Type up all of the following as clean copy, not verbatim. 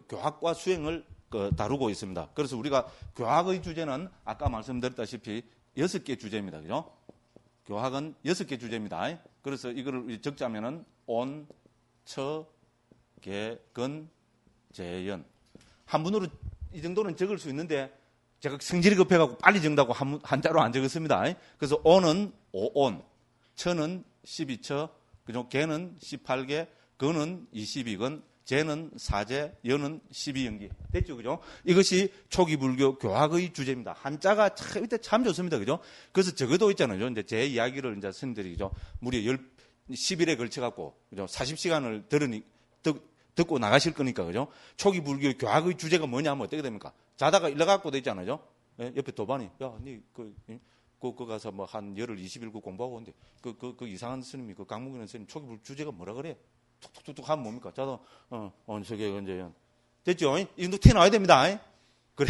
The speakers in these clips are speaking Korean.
교학과 수행을 다루고 있습니다. 그래서 우리가 교학의 주제는 아까 말씀드렸다시피 6개 주제입니다. 그죠? 교학은 6개 주제입니다. 그래서 이거를 적자면은 온, 처, 계, 근, 재연. 한문으로 이 정도는 적을 수 있는데 제가 성질이 급해갖고 빨리 적는다고 한자로 안 적었습니다. 그래서 온은 5온, 처는 12처, 그죠? 계는 18계, 근은 22근, 재는 4제, 연은 12연기. 됐죠? 그죠? 이것이 초기 불교 교학의 주제입니다. 한자가 참 좋습니다. 그죠? 그래서 적어도 있잖아요. 이제 제 이야기를 이제 스님들이, 그죠? 무려 10일에 걸쳐갖고, 그죠? 40시간을 듣고 나가실 거니까, 그죠? 초기 불교 교학의 주제가 뭐냐면 어떻게 됩니까? 자다가 일어갖고 돼 있잖아요. 예? 옆에 도반이, 야, 그 가서 뭐 한 열흘 20일 공부하고 오는데, 그 이상한 스님이, 그 강목이라는 스님 초기 불교 주제가 뭐라 그래? 툭툭툭 하면 뭡니까? 자다, 온석에 언제연. 됐죠? 이 정도 티 나와야 됩니다. 그래,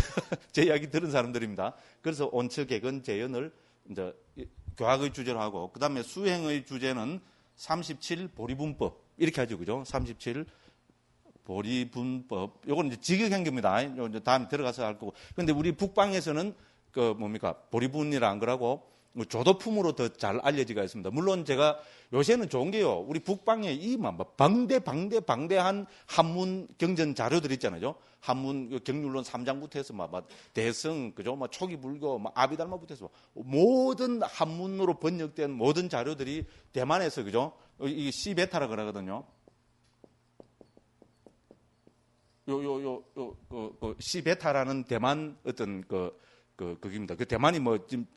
제 이야기 들은 사람들입니다. 그래서 온척객은 재연을 이제 교학의 주제로 하고, 그 다음에 수행의 주제는 37 보리분법. 이렇게 하죠. 그죠? 37 보리분법. 요건 이제 직역행교입니다. 다음에 들어가서 할 거고. 근데 우리 북방에서는 보리분이라 안 그러고, 조도품으로 더 잘 알려지가 있습니다. 물론 제가 요새는 좋은 게요. 우리 북방에 방대한 한문 경전 자료들 있잖아요. 한문 경률론 3장부터 해서 대성, 그죠? 초기 불교, 아비달마부터 해서 모든 한문으로 번역된 모든 자료들이 대만에서, 그죠? 이 시베타라 그러거든요. 시베타라는 대만 어떤 거기입니다. 그 대만이 지금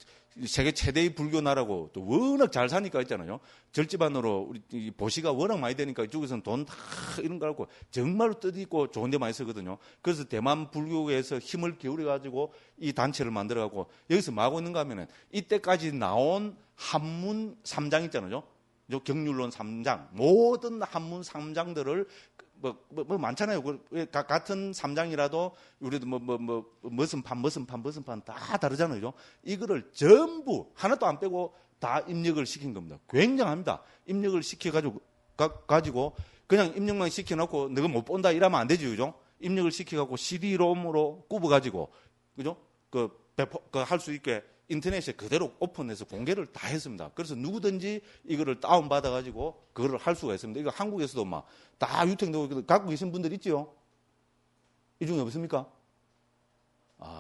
세계 최대의 불교 나라고 또 워낙 잘 사니까 있잖아요. 절집안으로 우리 보시가 워낙 많이 되니까 이쪽에서는 돈 다 이런 거 갖고 정말로 뜻있고 좋은 데 많이 쓰거든요. 그래서 대만 불교에서 힘을 기울여가지고 이 단체를 만들어가고 여기서 뭐 하고 있는가 하면은 이때까지 나온 한문 3장 있잖아요. 경률론 3장. 모든 한문 3장들을 많잖아요. 같은 3장이라도 우리도 무슨 판 다 다르잖아요. 이거를 전부 하나도 안 빼고 다 입력을 시킨 겁니다. 굉장합니다. 입력을 시켜가지고 그냥 입력만 시켜놓고 너가 못 본다 이러면 안 되죠. 그죠? 입력을 시켜가지고 CD-ROM으로 굽어가지고, 그죠? 할 수 있게 인터넷에 그대로 오픈해서 공개를 다 했습니다. 그래서 누구든지 이거를 다운받아가지고 그거를 할 수가 있습니다. 이거 한국에서도 다 유통되고 갖고 계신 분들 있죠? 이 중에 없습니까?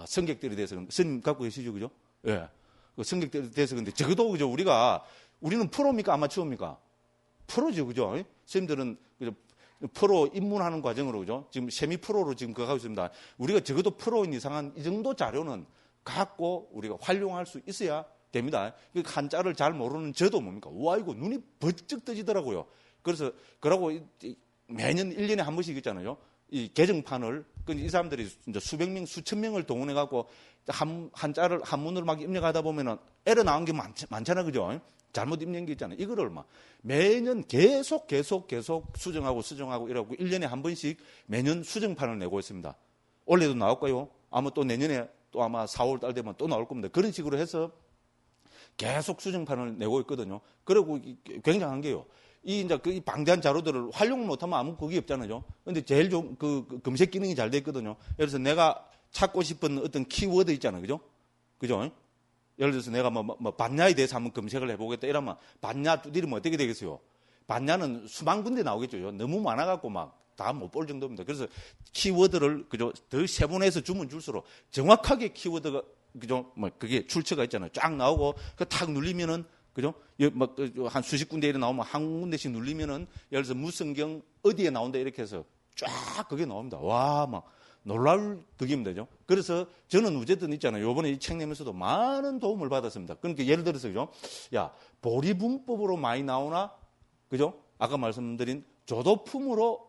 성객들에 대해서, 스님 갖고 계시죠? 그죠? 예. 성객들에 대해서 근데 적어도, 그죠? 우리는 프로입니까? 아마추어입니까? 프로죠. 그죠? 스님들은, 그죠? 프로 입문하는 과정으로, 그죠? 지금 세미 프로로 지금 그거 하고 있습니다. 우리가 적어도 프로인 이상한 이 정도 자료는 갖고 우리가 활용할 수 있어야 됩니다. 한자를 잘 모르는 저도 뭡니까? 와, 이거 눈이 번쩍 뜨지더라고요. 그래서, 그러고 매년 1년에 한 번씩 있잖아요. 이 개정판을, 이 사람들이 이제 수백 명, 수천 명을 동원해갖고 한자를, 한문으로 막 입력하다 보면은 에러 나온 게 많잖아요. 그죠? 잘못 입력한 게 있잖아요. 이거를 매년 계속 수정하고 이러고 1년에 한 번씩 매년 수정판을 내고 있습니다. 올해도 나올까요? 아마 또 내년에 또 아마 4월 달 되면 또 나올 겁니다. 그런 식으로 해서 계속 수정판을 내고 있거든요. 그리고 굉장한 게요. 이 방대한 자료들을 활용을 못하면 아무 그게 없잖아요. 근데 제일 좋은 검색 기능이 잘 돼 있거든요. 예를 들어서 내가 찾고 싶은 어떤 키워드 있잖아요. 그죠? 그죠? 예를 들어서 내가 반야에 대해서 한번 검색을 해보겠다 이러면 반야 두드리면 어떻게 되겠어요? 반야는 수만 군데 나오겠죠. 너무 많아갖고 다 못 볼 정도입니다. 그래서 키워드를, 그죠? 더 세분해서 주면 줄수록 정확하게 키워드가, 그죠? 그게 출처가 있잖아요. 쫙 나오고, 탁 눌리면은, 그죠? 한 수십 군데 이렇게 나오면 한 군데씩 눌리면은, 예를 들어서 무성경 어디에 나온다 이렇게 해서 쫙 그게 나옵니다. 와, 놀랄 덕입니다. 그죠? 그래서 저는 어쨌든 있잖아요. 요번에 이 책 내면서도 많은 도움을 받았습니다. 그러니까 예를 들어서, 그죠? 야, 보리분법으로 많이 나오나? 그죠? 아까 말씀드린 조도품으로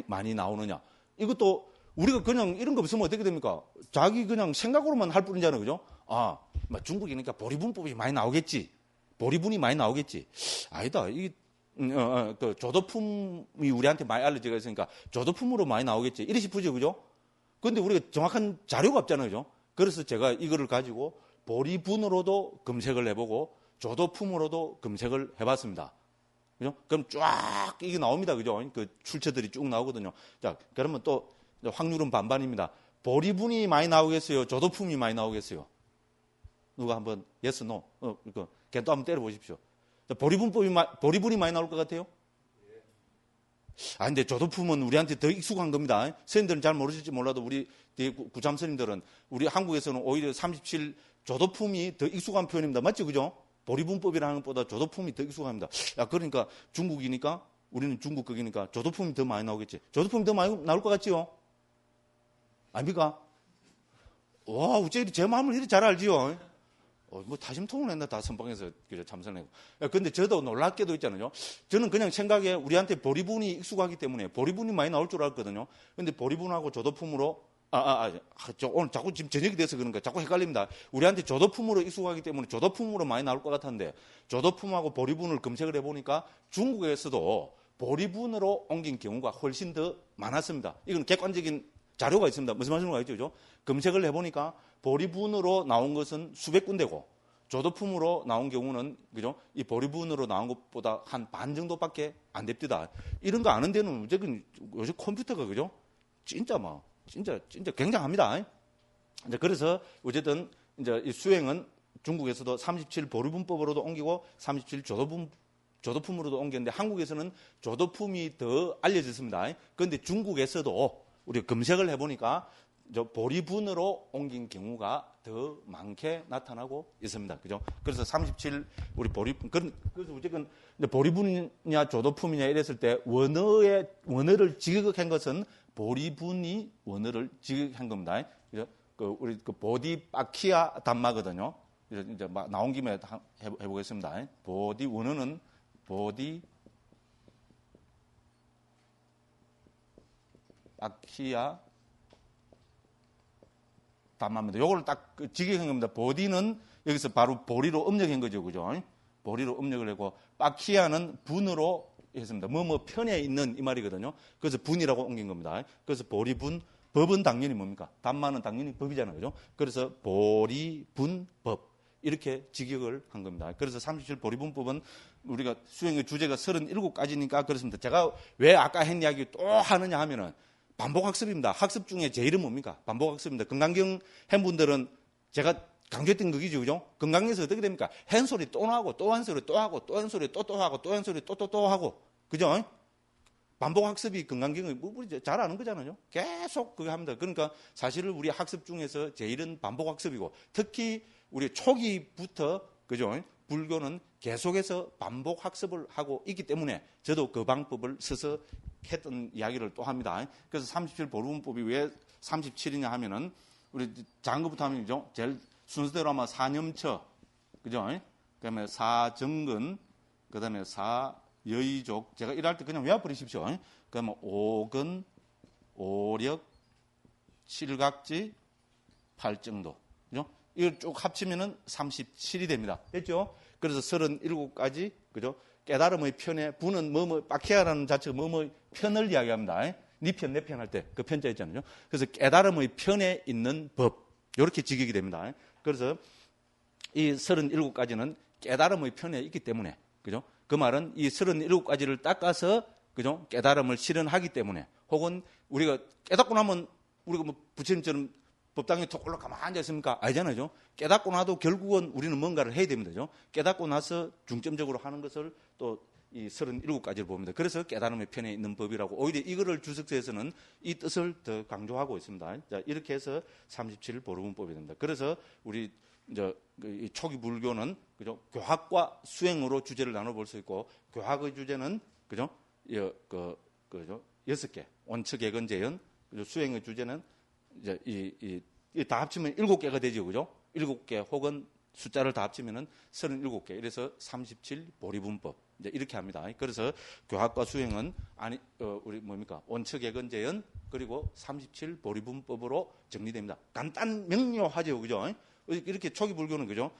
많이 나오느냐? 이것도 우리가 그냥 이런 거 없으면 어떻게 됩니까? 자기 그냥 생각으로만 할 뿐이잖아요. 그죠? 중국이니까 보리분법이 많이 나오겠지. 보리분이 많이 나오겠지. 아니다. 조도품이 우리한테 많이 알려져 있으니까 조도품으로 많이 나오겠지. 이래 싶으죠. 그죠? 근데 우리가 정확한 자료가 없잖아요. 그죠? 그래서 제가 이거를 가지고 보리분으로도 검색을 해보고 조도품으로도 검색을 해봤습니다. 그죠? 그럼 쫙 이게 나옵니다. 그죠? 그 출처들이 쭉 나오거든요. 자, 그러면 또 확률은 반반입니다. 보리분이 많이 나오겠어요? 조도품이 많이 나오겠어요? 누가 한번 yes, no? 이거 걔도 한번 때려보십시오. 보리분이 많이 나올 것 같아요? 근데 조도품은 우리한테 더 익숙한 겁니다. 선생님들은 잘 모르실지 몰라도 우리 구참 선생님들은 우리 한국에서는 오히려 37 조도품이 더 익숙한 표현입니다. 맞죠? 그죠? 보리분법이라는 것보다 조도품이 더 익숙합니다. 그러니까 중국이니까 우리는 중국극이니까 조도품이 더 많이 나오겠지. 조도품이 더 많이 나올 것 같지요? 아닙니까? 와, 어째 제 마음을 이렇게 잘 알지요? 뭐 다심통을 했나 다 선방에서 참선하고. 근데 저도 놀랍게도 있잖아요. 저는 그냥 생각에 우리한테 보리분이 익숙하기 때문에 보리분이 많이 나올 줄 알았거든요. 근데 보리분하고 조도품으로 오늘 자꾸 지금 저녁이 돼서 그런가 자꾸 헷갈립니다. 우리한테 조도품으로 익숙하기 때문에 조도품으로 많이 나올 것 같았는데 조도품하고 보리분을 검색을 해보니까 중국에서도 보리분으로 옮긴 경우가 훨씬 더 많았습니다. 이건 객관적인 자료가 있습니다. 무슨 말씀인지 알겠죠? 검색을 해보니까 보리분으로 나온 것은 수백 군데고 조도품으로 나온 경우는 그죠? 이 보리분으로 나온 것보다 한 반 정도밖에 안 됩니다. 이런 거 아는 데는 무조건 요즘 컴퓨터가 그죠? 진짜 굉장합니다. 이제 그래서 어쨌든 이제 이 수행은 중국에서도 37 보리분법으로도 옮기고 37 조도품으로도 옮겼는데 한국에서는 조도품이 더 알려졌습니다. 그런데 중국에서도 우리가 검색을 해보니까 보리분으로 옮긴 경우가 더 많게 나타나고 있습니다. 그죠? 그래서 37 우리 보리분 그래서 어쨌든 보리분이냐 조도품이냐 이랬을 때 원어를 지극한 것은 보리분이 원어를 지극한 겁니다. 그죠? 우리 보디바키아 단마거든요. 이제 나온 김에 해보겠습니다. 원어는 보디바키아 단마입니다. 요걸 딱 직역한 겁니다. 보디는 여기서 바로 보리로 음력한 거죠. 그죠? 보리로 음력을 하고, 바키아는 분으로 했습니다. 편에 있는 이 말이거든요. 그래서 분이라고 옮긴 겁니다. 그래서 보리분, 법은 당연히 뭡니까? 단마는 당연히 법이잖아요. 그죠? 그래서 보리분법. 이렇게 직역을 한 겁니다. 그래서 37 보리분법은 우리가 수행의 주제가 37가지니까 그렇습니다. 제가 왜 아까 했 이야기 또 하느냐 하면은 반복학습입니다. 학습 중에 제일은 뭡니까? 반복학습입니다. 건강경 한 분들은 제가 강조했던 거기죠. 그죠? 건강경에서 어떻게 됩니까? 한 소리 또 나고, 또 한 소리 또 하고, 또 한 소리 또 하고, 또 한 소리 또 하고. 그죠? 반복학습이 건강경을 우리 잘 아는 거잖아요. 계속 그거 합니다. 그러니까 사실은 우리 학습 중에서 제일은 반복학습이고, 특히 우리 초기부터, 그죠? 불교는 계속해서 반복학습을 하고 있기 때문에 저도 그 방법을 써서 했던 이야기를 또 합니다. 그래서 37 보리분법이 왜 37이냐 하면은 우리 작은 것부터 하면요. 제일 순서대로 아마 사념처, 그죠? 그 다음에 사정근, 그 다음에 사여의족. 제가 일할 때 그냥 외워버리십시오. 그 다음에 오근, 오력, 칠각지, 팔정도. 그죠? 이걸 쭉 합치면은 37이 됩니다. 됐죠? 그래서 37가지, 그죠? 깨달음의 편에, 분은 빠키아라는 자체가 편을 이야기합니다. 네 편, 내 편 할 때 그 편자 있잖아요. 그래서 깨달음의 편에 있는 법. 이렇게 직역이 됩니다. 그래서 이 37가지는 깨달음의 편에 있기 때문에, 그죠? 그 말은 이 37가지를 닦아서, 그죠? 깨달음을 실현하기 때문에, 혹은 우리가 깨닫고 나면 우리가 부처님처럼 법당에 톡 올라 가만히 앉아있습니까? 아니잖아요. 깨닫고 나도 결국은 우리는 뭔가를 해야 됩니다. 깨닫고 나서 중점적으로 하는 것을 또 이 37가지를 봅니다. 그래서 깨달음의 편에 있는 법이라고 오히려 이거를 주석서에서는 이 뜻을 더 강조하고 있습니다. 자, 이렇게 해서 37 보리분법이 됩니다. 그래서 우리 이제 이 초기 불교는 그죠? 교학과 수행으로 주제를 나눠볼 수 있고 교학의 주제는 그죠? 그죠? 6개 원처개근제연 수행의 주제는 이제 이 다 합치면 7개가 되죠. 그죠? 7개 혹은 숫자를 다 합치면은 37개. 이래서 37 보리분법. 이제 이렇게 합니다. 그래서 교학과 수행은 우리 뭡니까? 원처개근제연 그리고 37 보리분법으로 정리됩니다. 간단 명료하죠. 그죠? 이렇게 초기 불교는 그죠?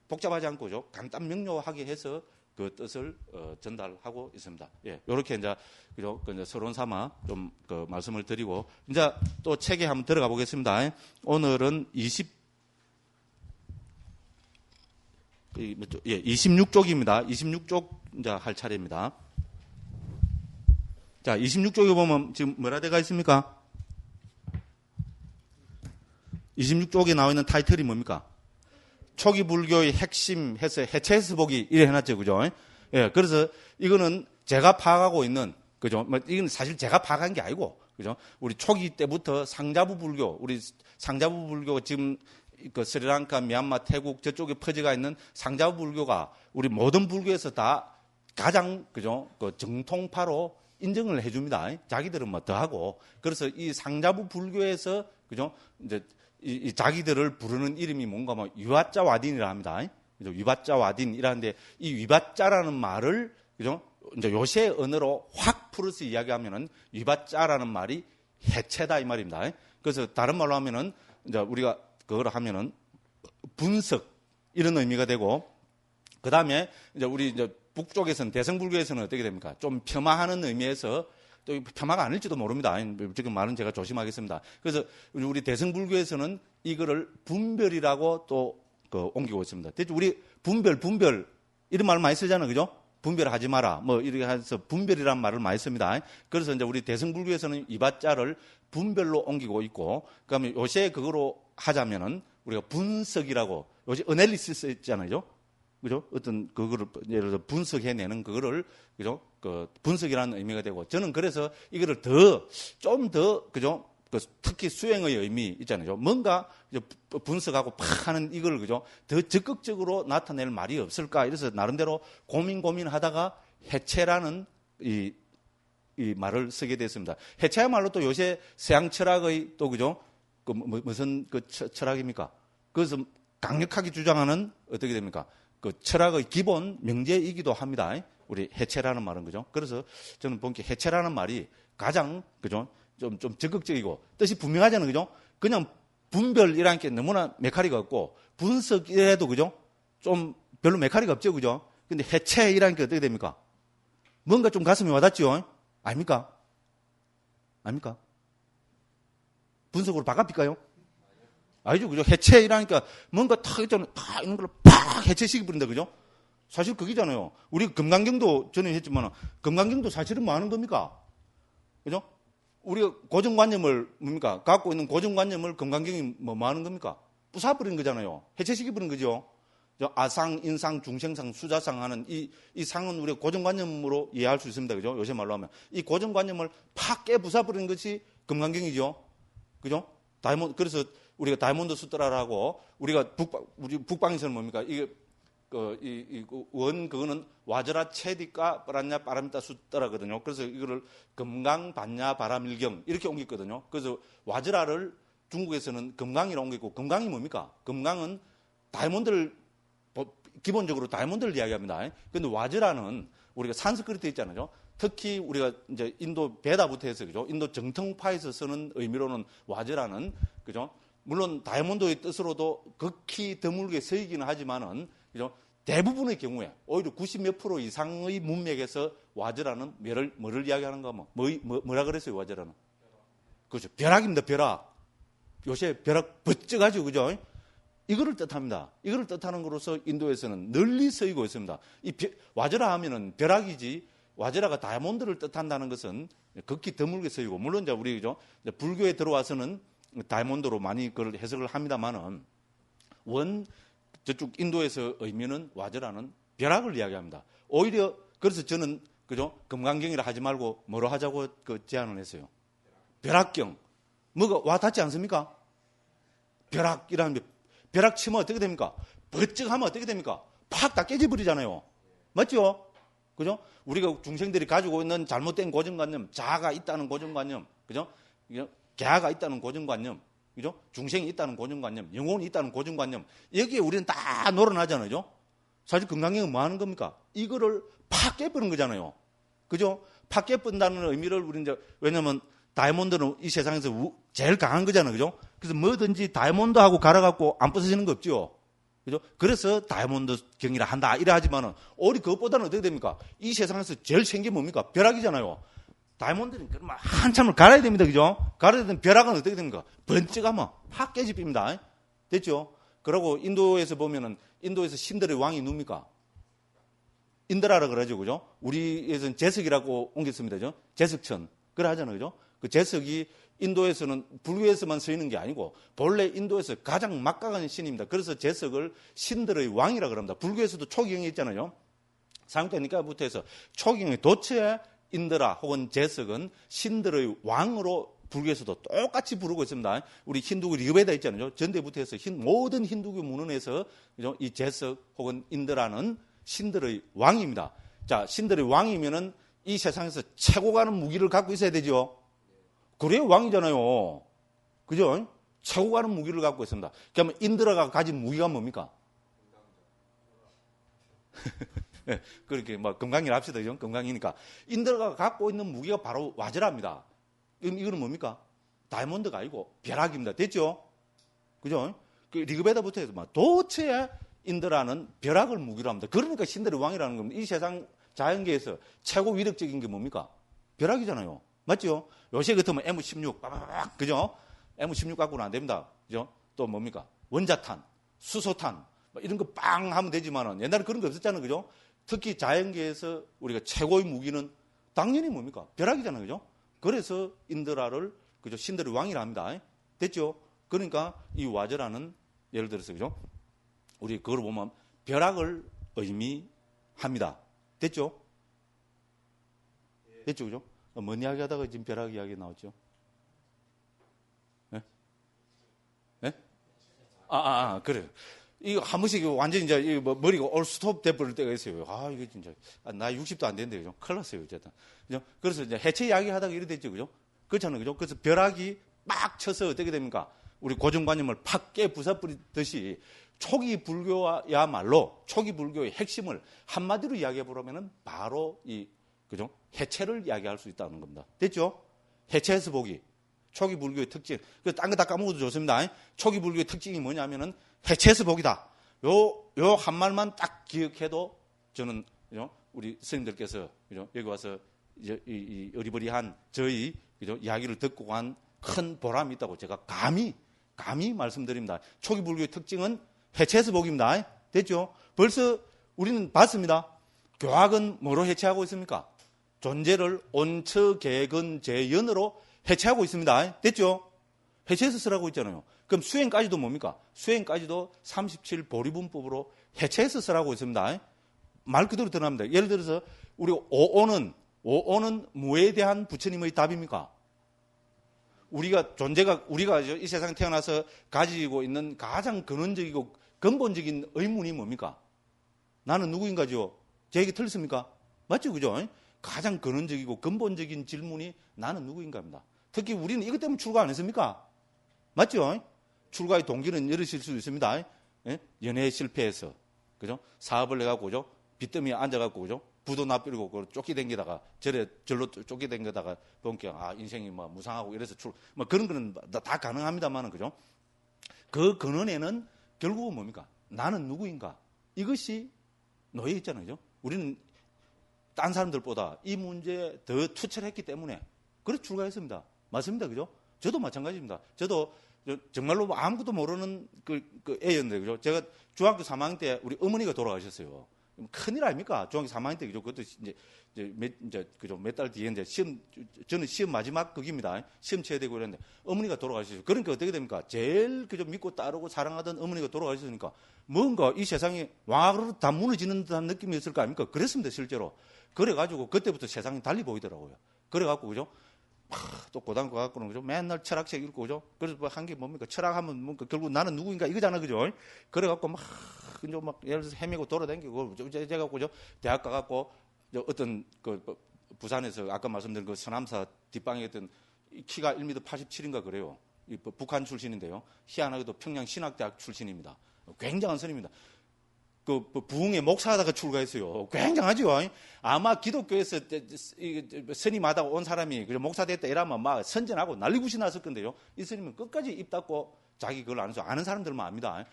복잡하지 않고 그죠? 간단 명료하게 해서 그 뜻을 전달하고 있습니다. 예, 이렇게 이제 그죠? 이제 서론 삼아 좀 그 말씀을 드리고 이제 또 책에 한번 들어가 보겠습니다. 오늘은 26쪽입니다. 26쪽 이제 할 차례입니다. 자, 26쪽에 보면 지금 뭐라 되어 있습니까? 26쪽에 나와 있는 타이틀이 뭡니까? 초기 불교의 핵심 해서 해체해서보기 이래 해놨죠, 그죠? 예, 그래서 이거는 제가 파악하고 있는, 그죠? 뭐 이건 사실 제가 파악한 게 아니고, 그죠? 우리 초기 때부터 상자부 불교, 우리 상자부 불교 지금 그 스리랑카, 미얀마, 태국 저쪽에 퍼져가 있는 상자부 불교가 우리 모든 불교에서 다 가장, 그죠? 그 정통파로 인정을 해줍니다. 자기들은 뭐 더하고. 그래서 이 상자부 불교에서, 그죠? 이제 이 자기들을 부르는 이름이 뭔가 뭐 위바짜 와딘이라 합니다. 그죠? 위바짜 와딘이라는데 이 위바짜라는 말을, 그죠? 이제 요새 언어로 확 풀어서 이야기하면은 위바짜라는 말이 해체다 이 말입니다. 그래서 다른 말로 하면은 이제 우리가 그걸 하면은 분석 이런 의미가 되고, 그 다음에 이제 우리 이제 북쪽에서는 대승불교에서는 어떻게 됩니까? 좀 폄하하는 의미에서 또 폄하가 아닐지도 모릅니다. 지금 말은 제가 조심하겠습니다. 그래서 우리 대승불교에서는 이거를 분별이라고 또 옮기고 있습니다. 대체 우리 분별 이런 말 많이 쓰잖아요, 그죠? 분별하지 마라. 뭐 이렇게 해서 분별이라는 말을 많이 씁니다. 그래서 이제 우리 대승불교에서는 이바자를 분별로 옮기고 있고, 그다음에 요새 그거로 하자면은 우리가 분석이라고 요새 어널리시스 있잖아요. 그죠? 어떤 그거를 예를 들어 분석해내는 그거를, 그죠? 그 분석이라는 의미가 되고, 저는 그래서 이거를 좀 더 그죠? 그 특히 수행의 의미 있잖아요. 뭔가 분석하고 팍 하는 이걸, 그죠? 더 적극적으로 나타낼 말이 없을까? 이래서 나름대로 고민하다가 해체라는 이 말을 쓰게 됐습니다. 해체야말로 또 요새 서양 철학의 또, 그죠? 무슨 철학입니까? 그래서 강력하게 주장하는 어떻게 됩니까? 그 철학의 기본 명제이기도 합니다. 우리 해체라는 말은, 그죠? 그래서 저는 보니까 해체라는 말이 가장, 그죠? 좀 적극적이고 뜻이 분명하잖아요, 그죠? 그냥 분별이라는 게 너무나 메카리가 없고, 분석이라도, 그죠? 좀 별로 메카리가 없죠, 그죠? 근데 해체이라는 게 어떻게 됩니까? 뭔가 좀 가슴이 와닿죠? 아닙니까? 분석으로 바꿔볼까요? 아니죠, 그죠? 해체이라니까 뭔가 탁 있잖아요. 다 있는 걸로 팍 해체시켜버린다, 그죠? 사실 그기잖아요. 우리 금강경도 전에 했지만, 금강경도 사실은 뭐 하는 겁니까? 그죠? 우리가 고정관념을, 뭡니까? 갖고 있는 고정관념을 금강경이 뭐 하는 겁니까? 부숴버린 거잖아요. 해체시켜버린 거죠. 아상, 인상, 중생상, 수자상 하는 이 상은 우리가 고정관념으로 이해할 수 있습니다. 그죠? 요새 말로 하면. 이 고정관념을 팍 깨부숴버린 것이 금강경이죠. 그죠? 그래서 우리가 다이몬드 수트라라고, 우리가 우리 북방에서는 뭡니까? 이게, 그거는 와저라 체디까 빠란냐 빠람이다 수트라거든요. 그래서 이거를 금강, 반야, 바람일경 이렇게 옮겼거든요. 그래서 와저라를 중국에서는 금강이라고 옮겼고, 금강이 뭡니까? 금강은 다이몬드를, 기본적으로 다이몬드를 이야기합니다. 그런데 와저라는 우리가 산스크리트 있잖아요. 특히 우리가 이제 인도 베다부터 해서, 그죠? 인도 정통파에서 쓰는 의미로는 와저라는, 그죠? 물론 다이몬드의 뜻으로도 극히 드물게 쓰이기는 하지만은, 그죠? 대부분의 경우에 오히려 90몇 % 이상의 문맥에서 와저라는 뭐를 이야기하는가? 뭐라 그랬어요, 와저라는? 그렇죠. 벼락입니다, 벼락. 요새 벼락 번쩍하죠, 그죠? 이거를 뜻합니다. 이거를 뜻하는 것으로서 인도에서는 널리 쓰이고 있습니다. 와저라 하면은 벼락이지, 와저라가 다이몬드를 뜻한다는 것은 극히 드물게 쓰이고, 물론 이제 우리, 그죠? 불교에 들어와서는 다이몬드로 많이 그걸 해석을 합니다만은, 저쪽 인도에서 의미는 와저라는 벼락을 이야기합니다. 오히려 그래서 저는, 그죠? 금강경이라 하지 말고 뭐로 하자고 제안을 했어요. 벼락경. 뭐가 와 닿지 않습니까? 벼락이라는 게, 벼락 치면 어떻게 됩니까? 번쩍하면 어떻게 됩니까? 팍 다 깨져버리잖아요. 맞죠? 그죠? 우리가 중생들이 가지고 있는 잘못된 고정관념, 자아가 있다는 고정관념, 그죠? 개아가 있다는 고정관념, 그죠? 중생이 있다는 고정관념, 영혼이 있다는 고정관념, 여기에 우리는 다 놀아나잖아요. 사실 금강경은 뭐 하는 겁니까? 이거를 팍 깨버린 거잖아요. 그죠? 팍 깨버린다는 의미를 우리 이제, 왜냐면 다이몬드는 이 세상에서 제일 강한 거잖아요. 그죠? 그래서 뭐든지 다이몬드하고 갈아갖고 안 부서지는 거 없죠. 그죠? 그래서 다이몬드 경이라 한다. 이래 하지만은, 오히려 그것보다는 어떻게 됩니까? 이 세상에서 제일 센 게 뭡니까? 벼락이잖아요. 다이몬드는 한참을 갈아야 됩니다. 그죠? 갈아야 되는 벼락은 어떻게 됩니까? 번쩍하면 팍 깨집니다. 됐죠? 그리고 인도에서 보면은, 인도에서 신들의 왕이 누굽니까? 인드라라 그러죠. 그죠? 우리에서는 제석이라고 옮겼습니다. 그죠? 제석천. 그래 하잖아요. 그죠? 그 제석이 인도에서는 불교에서만 쓰이는 게 아니고 본래 인도에서 가장 막강한 신입니다. 그래서 제석을 신들의 왕이라 그럽니다. 불교에서도 초기경에 있잖아요. 상태니까부터 해서 초기경에 도처에 인드라 혹은 제석은 신들의 왕으로 불교에서도 똑같이 부르고 있습니다. 우리 힌두교 리그베다 있잖아요. 전대부터 해서 모든 힌두교 문헌에서 이 제석 혹은 인드라는 신들의 왕입니다. 자, 신들의 왕이면은 이 세상에서 최고 가는 무기를 갖고 있어야 되죠. 그래야 왕이잖아요. 그죠? 최고 가는 무기를 갖고 있습니다. 그러면 인드라가 가진 무기가 뭡니까? 네, 그렇게 뭐 건강이라 합시다. 그죠? 건강이니까. 인드라가 갖고 있는 무기가 바로 와즈라입니다. 그럼 이거는 뭡니까? 다이아몬드가 아니고 벼락입니다. 됐죠? 그죠? 그 리그베다부터 해서 도처에 인드라는 벼락을 무기로 합니다. 그러니까 신들의 왕이라는 겁니다. 이 세상 자연계에서 최고 위력적인 게 뭡니까? 벼락이잖아요. 맞죠? 요새 같으면 M16, 빠바박, 그죠? M16 갖고는 안 됩니다. 그죠? 또 뭡니까? 원자탄, 수소탄, 이런 거 빵 하면 되지만은 옛날에 그런 거 없었잖아요. 그죠? 특히 자연계에서 우리가 최고의 무기는 당연히 뭡니까? 벼락이잖아요. 그죠? 그래서 인드라를, 그죠? 신들의 왕이라 합니다. 됐죠? 그러니까 이 와저라는 예를 들어서, 그죠? 우리 그걸 보면 벼락을 의미합니다. 됐죠? 됐죠? 그죠? 뭔 이야기 하다가 지금 벼락 이야기 나왔죠? 네? 네? 그래요. 이거 한 번씩 완전히 이제 머리가 올스톱 돼버릴 때가 있어요. 이거 진짜. 나 60도 안 되는데, 그죠? 큰일 났어요, 어쨌든. 그죠? 그래서 이제 해체 이야기 하다가 이래 됐죠, 그죠? 그렇잖아요, 그죠? 그래서 벼락이 막 쳐서 어떻게 됩니까? 우리 고정관념을 팍 깨 부숴버리듯이 초기 불교야말로 초기 불교의 핵심을 한마디로 이야기해 보려면은 바로 그죠? 해체를 이야기할 수 있다는 겁니다. 됐죠? 해체해서 보기. 초기 불교의 특징. 딴 거 다 까먹어도 좋습니다. 초기 불교의 특징이 뭐냐면은 해체해서 보기다. 요 한 말만 딱 기억해도 저는, 그죠? 우리 스님들께서, 그죠? 여기 와서 이 어리버리한 저희, 그죠? 이야기를 듣고 간 큰 보람이 있다고 제가 감히 말씀드립니다. 초기 불교의 특징은 해체해서 보기입니다. 됐죠? 벌써 우리는 봤습니다. 교학은 뭐로 해체하고 있습니까? 존재를 온처개근재연으로 해체하고 있습니다. 됐죠? 해체해서 쓰라고 있잖아요. 그럼 수행까지도 뭡니까? 수행까지도 37보리분법으로 해체해서 쓰라고 있습니다. 말 그대로 드러납니다. 예를 들어서 우리 오오는 무에 대한 부처님의 답입니까? 우리가 이 세상에 태어나서 가지고 있는 가장 근원적이고 근본적인 의문이 뭡니까? 나는 누구인가죠? 제 얘기 틀렸습니까? 맞죠? 그죠? 가장 근원적이고 근본적인 질문이 나는 누구인가입니다. 특히 우리는 이것 때문에 출가 안 했습니까? 맞죠? 출가의 동기는 이러실 수 있습니다. 연애에 실패해서, 그죠? 사업을 해갖고, 그죠? 빚더미에 앉아갖고, 그죠? 부도 납비고 쫓기댕기다가 절로 쫓기댕기다가 보니까 인생이 뭐 무상하고 이래서 그런 거는 다 가능합니다만은, 그죠? 그 근원에는 결국은 뭡니까? 나는 누구인가? 이것이 놓여 있잖아요. 그죠? 우리는 딴 사람들보다 이 문제에 더 투철했기 때문에 그래서 출가했습니다. 맞습니다. 그죠? 저도 마찬가지입니다. 저도 정말로 아무것도 모르는 그 애였는데, 그죠? 제가 중학교 3학년 때 우리 어머니가 돌아가셨어요. 큰일 아닙니까? 중학교 3학년 때, 그죠? 그것도 그죠? 몇 달 뒤에 이제 저는 시험 마지막 극입니다. 시험 쳐야 되고 이랬는데, 어머니가 돌아가셨어요. 그러니까 어떻게 됩니까? 제일 그죠? 믿고 따르고 사랑하던 어머니가 돌아가셨으니까, 뭔가 이 세상이 왕으로 다 무너지는 듯한 느낌이었을 거 아닙니까? 그랬습니다, 실제로. 그래가지고, 그때부터 세상이 달리 보이더라고요. 그래갖고, 그죠? 또 고등학교 가고는, 그죠? 맨날 철학책 읽고, 그죠? 그래서 한 게 뭡니까? 철학하면 뭔가 결국 나는 누구인가 이거잖아, 그죠? 그래갖고 이제 예를 들어서 헤매고 돌아다니고, 제가, 그죠? 대학 가갖고, 어떤, 부산에서 아까 말씀드린 그 서남사 뒷방에 있던 키가 1m 87인가 그래요. 북한 출신인데요. 희한하게도 평양 신학대학 출신입니다. 굉장한 선입니다. 부흥의 목사하다가 출가했어요. 굉장하죠. 아마 기독교에서 스님하다가 온 사람이 목사 됐다 이러면 막 선전하고 난리굿이 났을 건데요. 이 스님은 끝까지 입 닫고 자기 그걸 안 해서 아는 사람들만 압니다.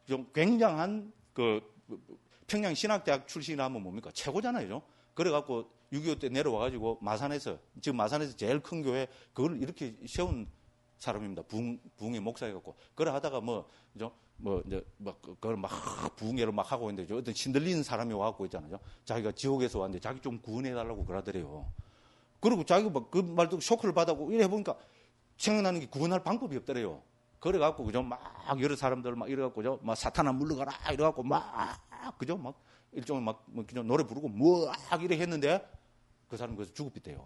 좀 굉장한 평양 신학대학 출신이라면 뭡니까? 최고잖아요. 그래갖고 6.25 때 내려와가지고 지금 마산에서 제일 큰 교회 그걸 이렇게 세운 사람입니다. 부흥의 목사여갖고. 그래 하다가 그걸 막 부흥회를 막 하고 있는데, 어떤 신들리는 사람이 와갖고 있잖아요. 자기가 지옥에서 왔는데 자기 좀 구원해달라고 그러더래요. 그리고 자기가 그 말도 쇼크를 받았고 이래 해보니까 생각나는 게 구원할 방법이 없더래요. 그래갖고, 그죠? 막 여러 사람들 막 이래갖고, 그죠? 막 사탄아 물러가라! 이래갖고 막, 그죠? 막 일종의 막, 그냥 노래 부르고 뭐 이래 했는데 그 사람 그래서 죽었대요.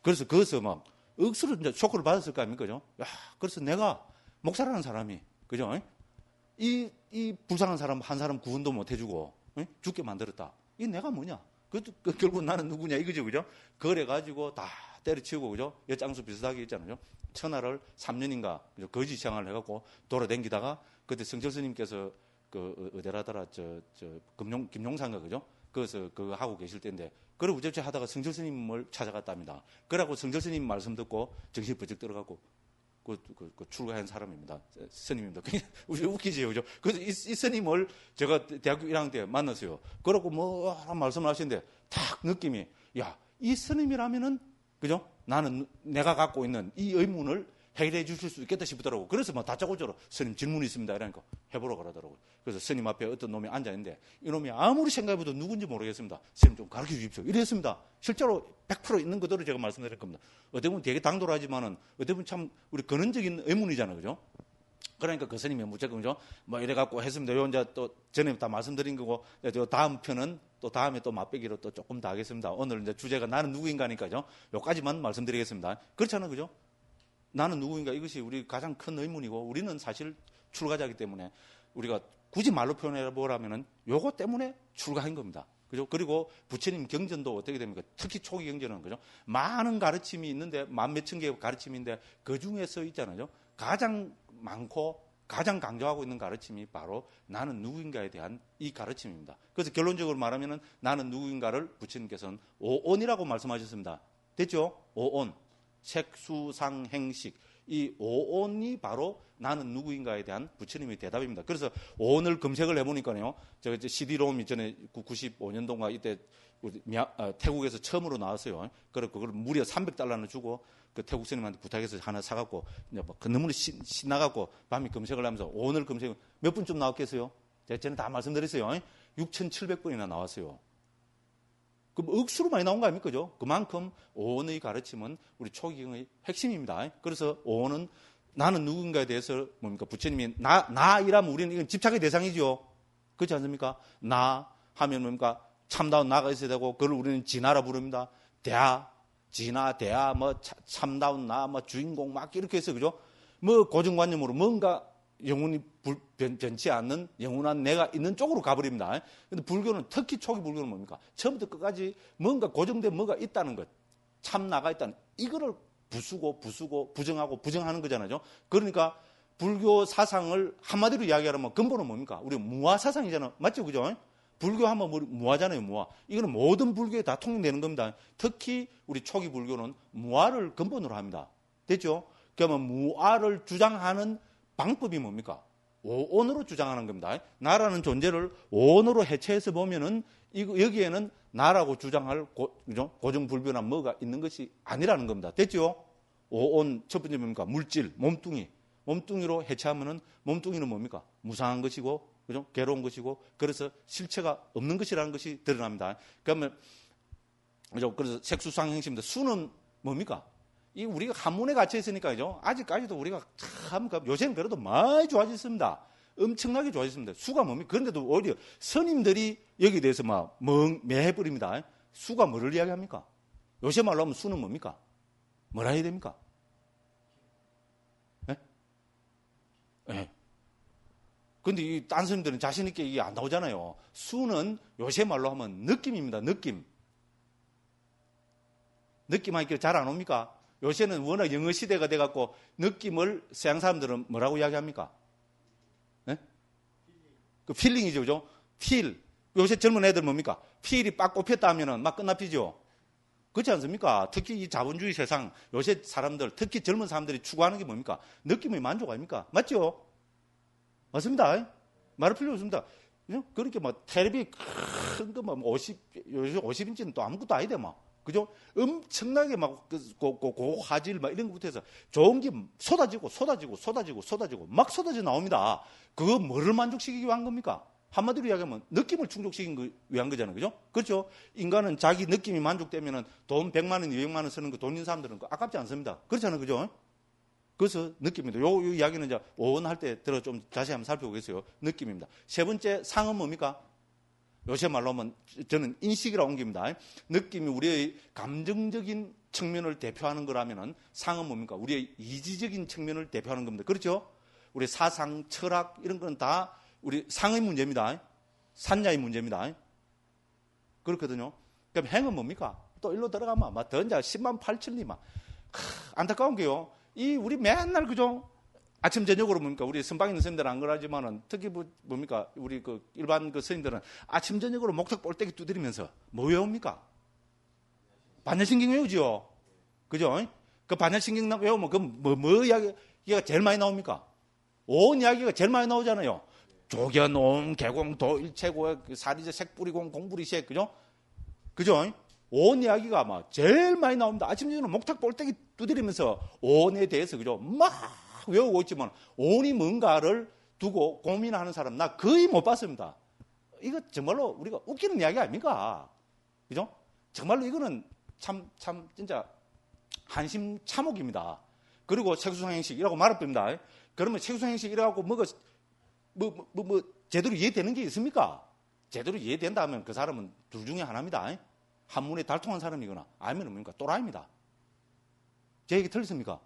그래서 거기서 막 억수로 이제 쇼크를 받았을 거 아닙니까? 그죠? 야, 그래서 내가 목사라는 사람이, 그죠? 이 불쌍한 사람 한 사람 구원도 못 해주고, 죽게 만들었다. 이 내가 뭐냐? 결국 나는 누구냐? 이거죠, 그죠? 그래가지고 다 때려치우고, 그죠? 여장수 비슷하게 있잖아요. 천하를 3년인가, 그죠? 거짓 생활을 해갖고 돌아다니다가 그때 성철 스님께서 어디라더라, 김용산가, 그죠? 거기서 그거 하고 계실 때인데, 그래 우째부째 하다가 성철 스님을 찾아갔답니다. 그러고 성철 스님 말씀 듣고 정신이 번쩍 들어가고, 출가한 사람입니다. 스님입니다. 굉장히 웃기지요, 그죠? 그래서 이 스님을 제가 대학교 1학년 때 만났어요. 그러고 말씀을 하시는데, 딱 느낌이, 야, 이 스님이라면은, 그죠? 나는 내가 갖고 있는 이 의문을 해결해 주실 수 있겠다 싶더라고. 그래서 막 다짜고짜로 스님 질문이 있습니다. 이러니까 해보러 가라더라고요. 그래서 스님 앞에 어떤 놈이 앉아있는데 이놈이 아무리 생각해도 누군지 모르겠습니다. 스님 좀 가르쳐 주십시오. 이랬습니다. 실제로 100% 있는 그대로 제가 말씀드릴 겁니다. 어떻게 보면 되게 당돌하지만은 어떻게 보면 참 우리 근원적인 의문이잖아요. 그죠? 그러니까 그 스님이 무조건, 그죠? 뭐 이래갖고 했습니다. 요 이제 또 전에 다 말씀드린 거고, 요 다음 편은 또 다음에 또 맛배기로 또 조금 더 하겠습니다. 오늘 이제 주제가 나는 누구인가니까요. 요까지만 말씀드리겠습니다. 그렇잖아요. 그죠? 나는 누구인가 이것이 우리 가장 큰 의문이고 우리는 사실 출가자이기 때문에 우리가 굳이 말로 표현해 보라면은 요거 때문에 출가한 겁니다. 그죠? 그리고 부처님 경전도 어떻게 됩니까? 특히 초기 경전은, 그죠? 많은 가르침이 있는데 만 몇천 개의 가르침인데 그 중에서 있잖아요. 가장 많고 가장 강조하고 있는 가르침이 바로 나는 누구인가에 대한 이 가르침입니다. 그래서 결론적으로 말하면은 나는 누구인가를 부처님께서는 오온이라고 말씀하셨습니다. 됐죠? 오온. 색수상행식, 이 오온이 바로 나는 누구인가에 대한 부처님의 대답입니다. 그래서 오온을 검색을 해보니까요, 제가 이제 CD-ROM이 전에 95년도인가 이때 태국에서 처음으로 나왔어요. 그래서 그걸 무려 $300를 주고 그 태국 스님한테 부탁해서 하나 사갖고 그 너무나 신나갖고 밤에 검색을 하면서 오온을 검색 몇 분쯤 나왔겠어요? 제가 전에 다 말씀드렸어요. 6,700번이나 나왔어요. 그럼 억수로 많이 나온 거 아닙니까? 그죠? 그만큼 오온의 가르침은 우리 초기경의 핵심입니다. 그래서 오온은 나는 누군가에 대해서 뭡니까? 부처님이 나이라면 우리는 이건 집착의 대상이죠. 그렇지 않습니까? 나 하면 뭡니까? 참다운 나가 있어야 되고 그걸 우리는 진화라 부릅니다. 대하, 진화, 대하, 뭐 참다운 나, 뭐 주인공 막 이렇게 해서, 그죠? 뭐 고정관념으로 뭔가 영혼이 변치 않는 영원한 내가 있는 쪽으로 가버립니다. 근데 불교는, 특히 초기 불교는 뭡니까? 처음부터 끝까지 뭔가 고정된 뭐가 있다는 것, 참나가 있다는, 이거를 부수고 부정하고 부정하는 거잖아요. 그러니까 불교 사상을 한마디로 이야기하면 근본은 뭡니까? 우리 무아 사상이잖아요. 맞죠? 그죠? 불교하면 무아잖아요. 무아. 이거는 모든 불교에 다 통용되는 겁니다. 특히 우리 초기 불교는 무아를 근본으로 합니다. 됐죠? 그러면 무아를 주장하는 방법이 뭡니까? 오온으로 주장하는 겁니다. 나라는 존재를 오온으로 해체해서 보면은 여기에는 나라고 주장할 고정 불변나 뭐가 있는 것이 아니라는 겁니다. 됐죠? 오온 첫 번째 뭡니까? 물질, 몸뚱이. 몸뚱이로 해체하면은 몸뚱이는 뭡니까? 무상한 것이고, 그죠? 괴로운 것이고, 그래서 실체가 없는 것이라는 것이 드러납니다. 그러면 그죠? 그래서 색수상행심입니다. 수는 뭡니까? 이 우리가 한문에 갇혀 있으니까요. 아직까지도 우리가 참 요새는 그래도 많이 좋아졌습니다. 엄청나게 좋아졌습니다. 수가 뭡니까? 그런데도 오히려 스님들이 여기에 대해서 막 매해버립니다. 수가 뭐를 이야기합니까? 요새 말로 하면 수는 뭡니까? 뭐라 해야 됩니까? 예? 예. 근데 이 딴 스님들은 자신있게 이게 안 나오잖아요. 수는 요새 말로 하면 느낌입니다. 느낌. 느낌 하니까 잘 안 옵니까? 요새는 워낙 영어 시대가 돼갖고 느낌을 서양 사람들은 뭐라고 이야기합니까? 네? 그 필링이죠, 그죠? 필. 요새 젊은 애들 뭡니까? 필이 빡 꼽혔다 하면은 막 끝나피죠? 그렇지 않습니까? 특히 이 자본주의 세상, 요새 사람들, 특히 젊은 사람들이 추구하는 게 뭡니까? 느낌의 만족 아닙니까? 맞죠? 맞습니다. 말할 필요 없습니다. 그렇게 막 텔레비 큰 거 막 50인치는 또 아무것도 아니다, 막. 그죠? 엄청나게 막, 고화질 막 이런 것부터 해서 좋은 게 쏟아지고 막 쏟아져 나옵니다. 그거 뭐를 만족시키기 위한 겁니까? 한마디로 이야기하면 느낌을 충족시킨 위한 거잖아요. 그죠? 그렇죠? 인간은 자기 느낌이 만족되면은 돈 100만 원, 200만 원 쓰는 거 돈 있는 사람들은 아깝지 않습니다. 그렇잖아요. 그죠? 그래서 느낌입니다. 요 이야기는 이제 오원할 때 들어 좀 자세히 한번 살펴보겠어요. 느낌입니다. 세 번째 상은 뭡니까? 요새 말로 하면 저는 인식이라고 옮깁니다. 느낌이 우리의 감정적인 측면을 대표하는 거라면은 상은 뭡니까? 우리의 이지적인 측면을 대표하는 겁니다. 그렇죠? 우리 사상, 철학 이런 건 다 우리 상의 문제입니다. 산야의 문제입니다. 그렇거든요. 그럼 행은 뭡니까? 또 일로 들어가면 막 던져 10만 8천리 막 안타까운 게요. 이 우리 맨날 그죠? 아침 저녁으로 뭡니까? 우리 선방 있는 스님들은 안 그러지만은 특히 뭡니까? 우리 그 일반 그 스님들은 아침 저녁으로 목탁 볼때기 두드리면서 뭐 외웁니까? 반야신경 외우지요. 그죠? 그 반야신경 외우면 그 뭐 이야기가 제일 많이 나옵니까? 온 이야기가 제일 많이 나오잖아요. 조견, 개공, 도일체고, 사리제, 색뿌리공, 공부리색, 그죠? 그죠? 온 이야기가 막 제일 많이 나옵니다. 아침 저녁으로 목탁 볼때기 두드리면서 온에 대해서 그죠? 막 외우고 있지만 온이 뭔가를 두고 고민하는 사람 나 거의 못 봤습니다. 이거 정말로 우리가 웃기는 이야기 아닙니까? 그죠? 정말로 이거는 참 진짜 한심 참혹입니다. 그리고 색수상행식이라고 말합니다. 그러면 색수상행식이라고 뭐 제대로 이해되는 게 있습니까? 제대로 이해된다면 그 사람은 둘 중에 하나입니다. 한문에 달통한 사람이거나 아니면 뭡니까? 또라이입니다. 제 얘기 틀렸습니까?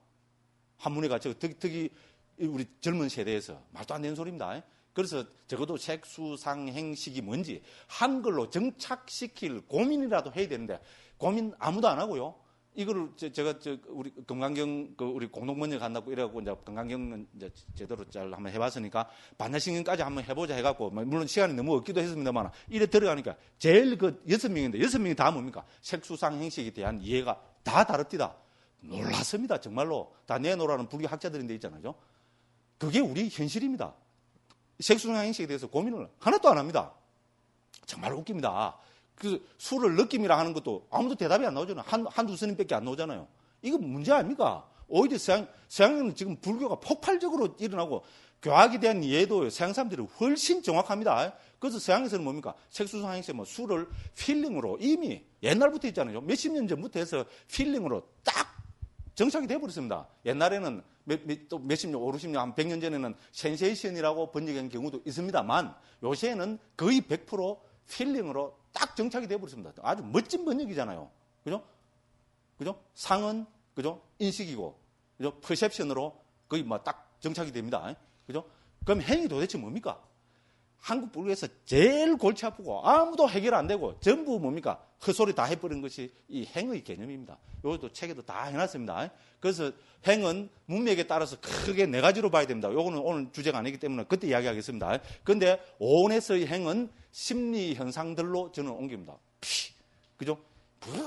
한문회가 특히 우리 젊은 세대에서 말도 안 되는 소리입니다. 그래서 적어도 색수상행식이 뭔지 한글로 정착시킬 고민이라도 해야 되는데 고민 아무도 안 하고요. 이거를 제가 우리 금강경 우리 공동번역 한다고 이래갖고 이제 금강경은 이제 제대로 잘 한번 해봤으니까 반야신경까지 한번 해보자 해갖고 물론 시간이 너무 없기도 했습니다만 이래 들어가니까 제일 그 6명인데 6명이 다 뭡니까? 색수상행식에 대한 이해가 다 다릅니다. 놀랐습니다. 정말로 다 내놓으라는 불교 학자들인데 있잖아요. 그게 우리 현실입니다. 색수상행식에 대해서 고민을 하나도 안 합니다. 정말 웃깁니다. 그 술을 느낌이라 하는 것도 아무도 대답이 안 나오잖아요. 한두 스님밖에 안 나오잖아요. 이거 문제 아닙니까? 오히려 서양에는 지금 불교가 폭발적으로 일어나고 교학에 대한 이해도 서양 사람들이 훨씬 정확합니다. 그래서 서양에서는 뭡니까? 색수상행식 술을 필링으로 이미 옛날부터 있잖아요. 몇십 년 전부터 해서 필링으로 딱 정착이 돼버렸습니다. 옛날에는 몇십 년, 50년, 한 100년 전에는 센세이션이라고 번역한 경우도 있습니다만 요새는 거의 100% 필링으로 딱 정착이 돼버렸습니다. 아주 멋진 번역이잖아요. 그죠? 그죠? 상은, 그죠? 인식이고, 그죠? 퍼셉션으로 거의 뭐 딱 정착이 됩니다. 그죠? 그럼 행이 도대체 뭡니까? 한국 불교에서 제일 골치 아프고 아무도 해결 안 되고 전부 뭡니까? 헛소리 다 해버린 것이 이 행의 개념입니다. 이것도 책에도 다 해놨습니다. 그래서 행은 문맥에 따라서 크게 네 가지로 봐야 됩니다. 이거는 오늘 주제가 아니기 때문에 그때 이야기하겠습니다. 그런데 오온에서의 행은 심리 현상들로 저는 옮깁니다. 그죠?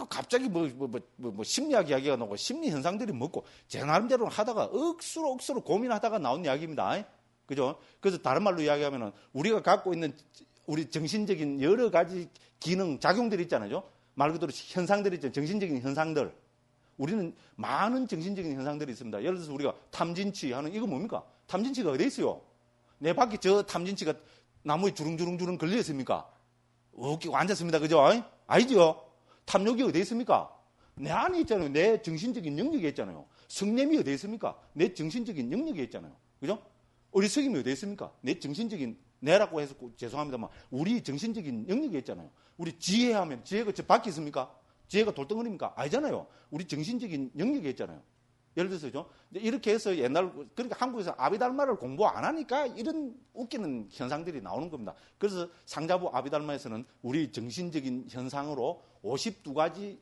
갑자기 심리학 이야기가 나오고 심리 현상들이 뭐고 제 나름대로 하다가 억수로 고민하다가 나온 이야기입니다. 그죠? 그래서 다른 말로 이야기하면은 우리가 갖고 있는 우리 정신적인 여러 가지 기능, 작용들이 있잖아요. 말 그대로 현상들이 있잖아요. 정신적인 현상들. 우리는 많은 정신적인 현상들이 있습니다. 예를 들어서 우리가 탐진치 하는 이거 뭡니까? 탐진치가 어디 있어요? 내 밖에 저 탐진치가 나무에 주릉주릉 걸려 있습니까? 웃기고 앉았습니다. 그죠? 아니죠? 탐욕이 어디 있습니까? 내 안에 있잖아요. 내 정신적인 영역에 있잖아요. 성냄이 어디 있습니까? 내 정신적인 영역에 있잖아요. 그죠? 어리석임이 어디 있습니까? 내 정신적인, 내라고 해서 죄송합니다만, 우리 정신적인 영역에 있잖아요. 우리 지혜하면, 지혜가 저 밖에 있습니까? 지혜가 돌덩어리입니까? 아니잖아요. 우리 정신적인 영역에 있잖아요. 예를 들어서죠. 이렇게 해서 그러니까 한국에서 아비달마를 공부 안 하니까 이런 웃기는 현상들이 나오는 겁니다. 그래서 상자부 아비달마에서는 우리 정신적인 현상으로 52가지,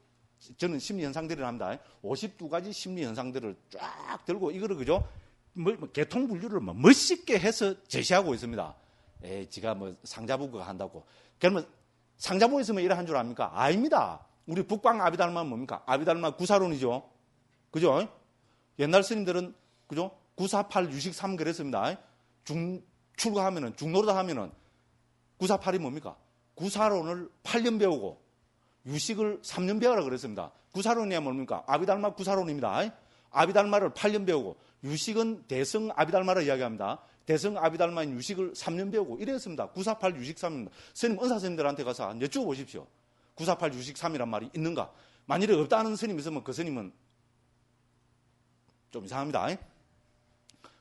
저는 심리 현상들을 합니다. 52가지 심리 현상들을 쫙 들고 이거를 그죠? 개통 분류를 멋있게 해서 제시하고 있습니다. 지가 상자부가 한다고. 그러면 상자부에서만 이래 한 줄 압니까? 아닙니다. 우리 북방 아비달마는 뭡니까? 아비달마 구사론이죠. 그죠? 옛날 스님들은 그죠? 948 유식 3 그랬습니다. 출가하면은 중노릇 하면은 948이 뭡니까? 구사론을 8년 배우고 유식을 3년 배우라 그랬습니다. 구사론이야 뭡니까? 아비달마 구사론입니다. 아비달마를 8년 배우고 유식은 대성 아비달마를 이야기합니다. 대성 아비달마인 유식을 3년 배우고 이랬습니다. 948 유식 3입니다. 스님 은사 스님들한테 가서 여쭈어보십시오. 948 유식 3이란 말이 있는가? 만일에 없다는 스님이 있으면 그 스님은 좀 이상합니다.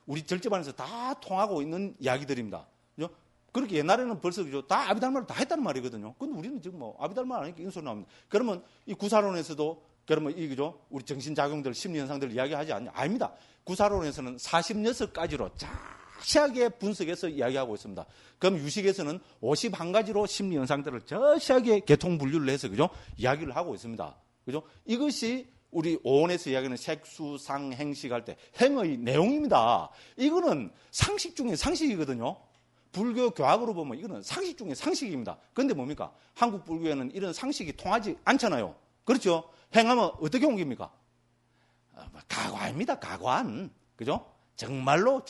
우리 절집안에서 다 통하고 있는 이야기들입니다. 그죠? 그렇게 옛날에는 벌써 그죠? 다 아비달마를 다 했다는 말이거든요. 근데 우리는 지금 뭐 아비달마 안 하니까 인소리 나옵니다. 그러면 이 구사론에서도 그러면 이 그죠? 우리 정신작용들, 심리현상들 이야기하지 않냐? 아닙니다. 구사론에서는 46가지로 자세하게 분석해서 이야기하고 있습니다. 그럼 유식에서는 51가지로 심리현상들을 자세하게 개통분류를 해서 그죠? 이야기를 하고 있습니다. 그죠? 이것이 우리 오원에서 이야기하는 색수상 행식 할 때 행의 내용입니다. 이거는 상식 중에 상식이거든요. 불교 교학으로 보면 이거는 상식 중에 상식입니다. 그런데 뭡니까? 한국 불교에는 이런 상식이 통하지 않잖아요. 그렇죠? 행하면 어떻게 옮깁니까? 가관입니다. 가관. 그죠? 정말로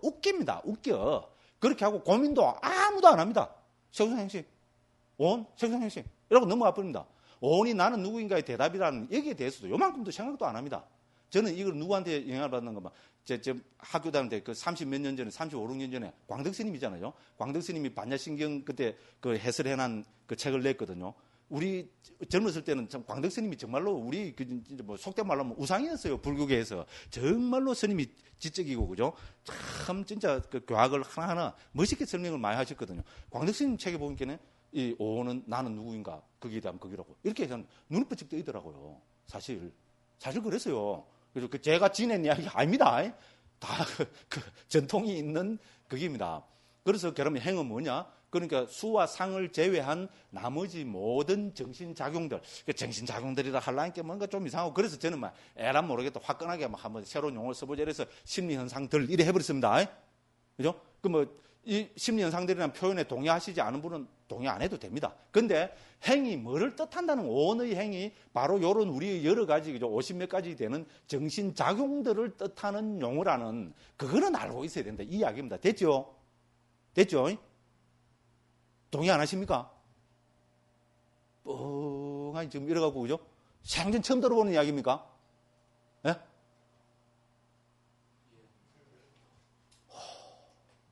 웃깁니다. 웃겨. 그렇게 하고 고민도 아무도 안 합니다. 색수상 행식. 오원? 색수상 행식. 이러고 넘어가 버립니다. 오온이 나는 누구인가의 대답이라는 여기에 대해서도 요만큼도 생각도 안 합니다. 저는 이걸 누구한테 영향을 받는 것만 제 학교 다닐 때 그 30몇 년 전에 35, 6년 전에 광덕 스님이잖아요. 광덕 스님이 반야신경 그때 그 해설해난 그 책을 냈거든요. 우리 젊었을 때는 참 광덕 스님이 정말로 우리 뭐 속된 말로 하면 우상이었어요. 불교계에서 정말로 스님이 지적이고 그죠. 참 진짜 그 교학을 하나하나 멋있게 설명을 많이 하셨거든요. 광덕 스님 책에 보니까는 이 오온은 나는 누구인가 거기에 대한 거기라고 이렇게 해서 눈이 뻗쩍 뜨이더라고요. 사실 그랬어요. 그래서 그 제가 지낸 이야기 아닙니다. 다 그 전통이 있는 그게입니다. 그래서 그러면 행은 뭐냐? 그러니까 수와 상을 제외한 나머지 모든 정신작용들, 정신작용들이라 하려니까 뭔가 좀 이상하고 그래서 저는 막 에란 모르겠다 화끈하게 막 한번 새로운 용어를 써보자 이래서 심리현상들 이래 해버렸습니다. 그죠? 그 뭐 이 심리현상들이라는 표현에 동의하시지 않은 분은 동의 안 해도 됩니다. 근데 행이 뭐를 뜻한다는 오원의 행이 바로 이런 우리의 여러 가지, 그죠? 50몇 가지 되는 정신작용들을 뜻하는 용어라는 그거는 알고 있어야 된다. 이 이야기입니다. 됐죠? 동의 안 하십니까? 뻥하니 지금 이래갖고, 그죠? 생전 처음 들어보는 이야기입니까? 예?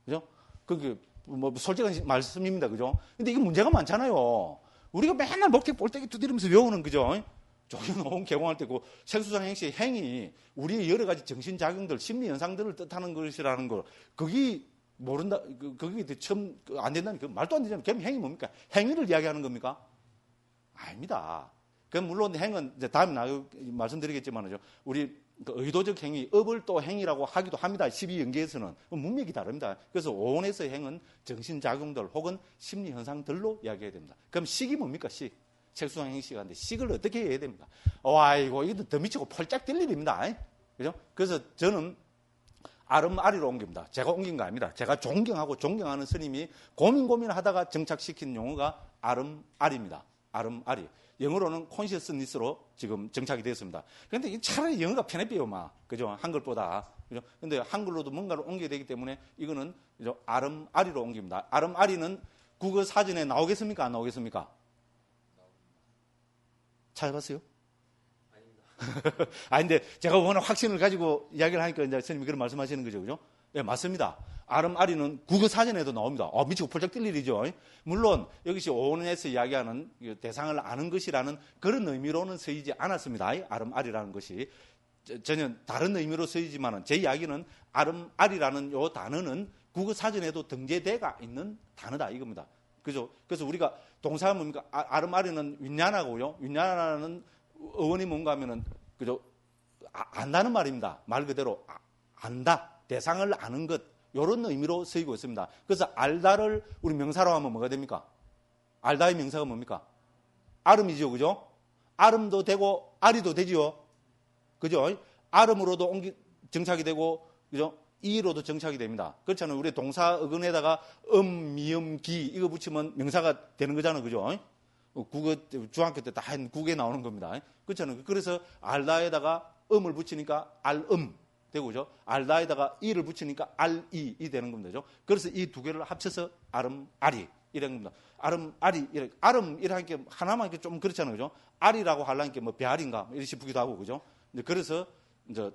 그죠? 그게 뭐 솔직한 말씀입니다. 그죠? 근데 이게 문제가 많잖아요. 우리가 맨날 목택 볼때기 두드리면서 외우는 그죠? 조경호원 개공할 때 그 색수상 행식 행이 우리의 여러 가지 정신작용들, 심리현상들을 뜻하는 것이라는 걸 그게 모른다, 그게 처음 안 된다는 그 말도 안 되잖아요. 그럼 행이 뭡니까? 행위를 이야기하는 겁니까? 아닙니다. 그럼 물론 행은 이제 다음에 말씀드리겠지만요. 우리 그 의도적 행위, 업을 또 행위라고 하기도 합니다. 12연계에서는 문맥이 다릅니다. 그래서 오온에서 행은 정신작용들 혹은 심리현상들로 이야기해야 됩니다. 그럼 식이 뭡니까? 식. 색수상 행식인데 식을 어떻게 해야 됩니까? 아이고 이거 더 미치고 펄짝 뛸 일입니다. 그죠? 그래서 저는 아름아리로 옮깁니다. 제가 옮긴 거 아닙니다. 제가 존경하고 존경하는 스님이 고민하다가 정착시킨 용어가 아름아리입니다. 아름아리. 영어로는 consciousness로 지금 정착이 되었습니다. 그런데 차라리 영어가 편해 삐요, 그죠? 한글보다. 그죠? 근데 한글로도 뭔가를 옮겨야 되기 때문에 이거는 그죠? 아름아리로 옮깁니다. 아름아리는 국어 사전에 나오겠습니까? 안 나오겠습니까? 찾아봤어요? 아닙니다. 근데 제가 워낙 확신을 가지고 이야기를 하니까 이제 스님이 그런 말씀하시는 거죠, 그죠? 네, 맞습니다. 아름아리는 국어 사전에도 나옵니다. 미치고 펄쩍 뛸 일이죠. 물론 여기서 오원에서 이야기하는 대상을 아는 것이라는 그런 의미로는 쓰이지 않았습니다. 아름아리라는 것이 전혀 다른 의미로 쓰이지만은 제 이야기는 아름아리라는 요 단어는 국어 사전에도 등재되어 있는 단어다 이겁니다. 그죠? 그래서 우리가 동사가 뭡니까? 아름아리는 윈냐나고요. 윈냐나는 어원이 뭔가 하면은 그죠? 안다는 말입니다. 말 그대로 안다. 대상을 아는 것, 이런 의미로 쓰이고 있습니다. 그래서 알다를 우리 명사로 하면 뭐가 됩니까? 알다의 명사가 뭡니까? 아름이죠, 그죠? 아름도 되고, 아리도 되지요. 그죠? 아름으로도 정착이 되고, 그죠? 이로도 정착이 됩니다. 그렇잖아요. 우리 동사 어근에다가 미음, 기, 이거 붙이면 명사가 되는 거잖아요. 그죠? 국어, 중학교 때 다 한 국에 나오는 겁니다. 그렇잖아요. 그래서 알다에다가 음을 붙이니까 되고, 그죠? 알다에다가 이를 붙이니까 알이 되는 겁니다. 그래서 이 두 개를 합쳐서 아름아리 이런 겁니다. 아름아리, 이렇게 게 하나만 이렇게 좀 그렇잖아요. 그죠? 아리라고 하려니까 뭐 배알인가 이렇게 싶기도 하고, 그죠? 그래서 이제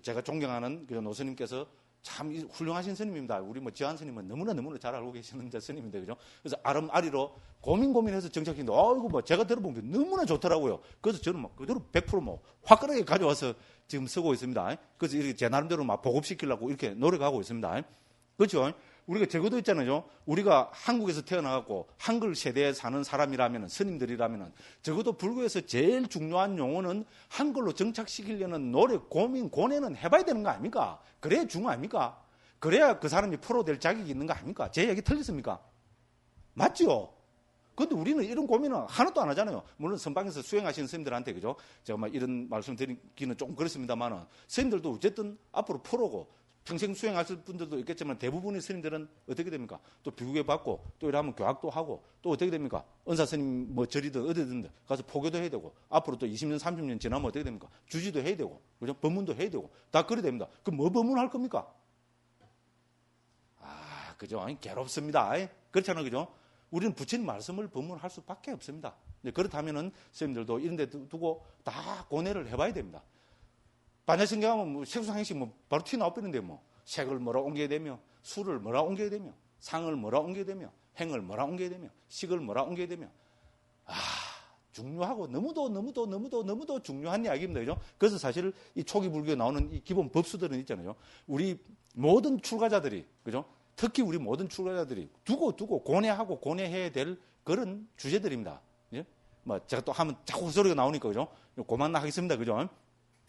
제가 존경하는 그 노스님께서 참 훌륭하신 스님입니다. 우리 뭐 지한 스님은 너무나 잘 알고 계시는 스님인데, 그죠? 그래서 아름아리로 고민해서 정착했는데, 이거 뭐 제가 들어본 게 너무나 좋더라고요. 그래서 저는 막 그대로 100% 뭐 화끈하게 가져와서 지금 쓰고 있습니다. 그래서 이렇게 제 나름대로 막 보급시키려고 이렇게 노력하고 있습니다. 그렇죠? 우리가 적어도 있잖아요. 우리가 한국에서 태어나갖고 한글 세대에 사는 사람이라면, 스님들이라면 적어도 불교에서 제일 중요한 용어는 한글로 정착시키려는 노력, 고민, 고뇌는 해봐야 되는 거 아닙니까? 그래야 중요 아닙니까? 그래야 그 사람이 프로 될 자격이 있는 거 아닙니까? 제 얘기 틀렸습니까? 맞죠? 근데 우리는 이런 고민은 하나도 안 하잖아요. 물론 선방에서 수행하시는 스님들한테, 그죠? 제가 막 이런 말씀 드리기는 조금 그렇습니다만, 스님들도 어쨌든 앞으로 프로고, 평생 수행하실 분들도 있겠지만 대부분의 스님들은 어떻게 됩니까? 또 비구계 받고 또 이러면 교학도 하고 또 어떻게 됩니까? 은사 스님 뭐 절이든 어디든 가서 포교도 해야 되고 앞으로 또 20년 30년 지나면 어떻게 됩니까? 주지도 해야 되고 그죠? 법문도 해야 되고 다 그래야 됩니다. 그럼 뭐 법문할 겁니까? 그죠? 괴롭습니다. 그렇잖아요. 그죠? 우리는 부처님 말씀을 법문할 수밖에 없습니다. 그렇다면은 스님들도 이런 데 두고 다 고뇌를 해봐야 됩니다. 반야신경 하면 뭐 색수상행식 뭐 바로 튀 나와버리는데 뭐 색을 뭐라 옮겨야 되며 수를 뭐라 옮겨야 되며 상을 뭐라 옮겨야 되며 행을 뭐라 옮겨야 되며 식을 뭐라 옮겨야 되며 중요하고 너무도 중요한 이야기입니다. 그죠? 그래서 사실 이 초기 불교에 나오는 이 기본 법수들은 있잖아요. 우리 모든 출가자들이 그죠? 특히 우리 모든 출가자들이 두고 고뇌하고 고뇌해야 될 그런 주제들입니다. 예? 뭐 제가 또 하면 자꾸 소리가 나오니까 그죠? 고만나 하겠습니다. 그죠?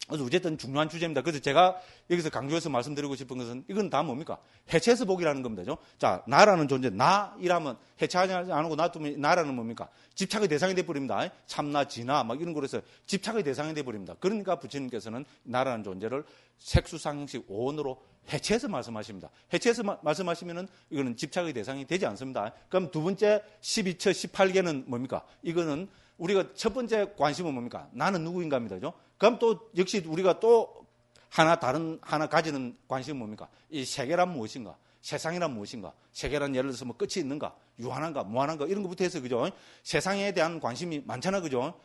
그래서 어쨌든 중요한 주제입니다. 그래서 제가 여기서 강조해서 말씀드리고 싶은 것은 이건 다 뭡니까? 해체해서 복이라는 겁니다. 그죠? 자, 나라는 존재, 나이라면 해체하지 않고 놔두면 나라는 뭡니까? 집착의 대상이 돼버립니다. 참나, 진나 막 이런 거에서 집착의 대상이 돼버립니다. 그러니까 부처님께서는 나라는 존재를 색수상식 오온으로 해체해서 말씀하십니다. 해체해서 말씀하시면은 이거는 집착의 대상이 되지 않습니다. 그럼 두 번째 12처 18개는 뭡니까? 이거는 우리가 첫 번째 관심은 뭡니까? 나는 누구인가입니다. 그죠? 그럼 또 역시 우리가 또 다른 하나 가지는 관심은 뭡니까? 이 세계란 무엇인가? 세상이란 무엇인가? 세계란 예를 들어서 뭐 끝이 있는가? 유한한가? 무한한가? 이런 것부터 해서 그죠? 세상에 대한 관심이 많잖아. 그죠?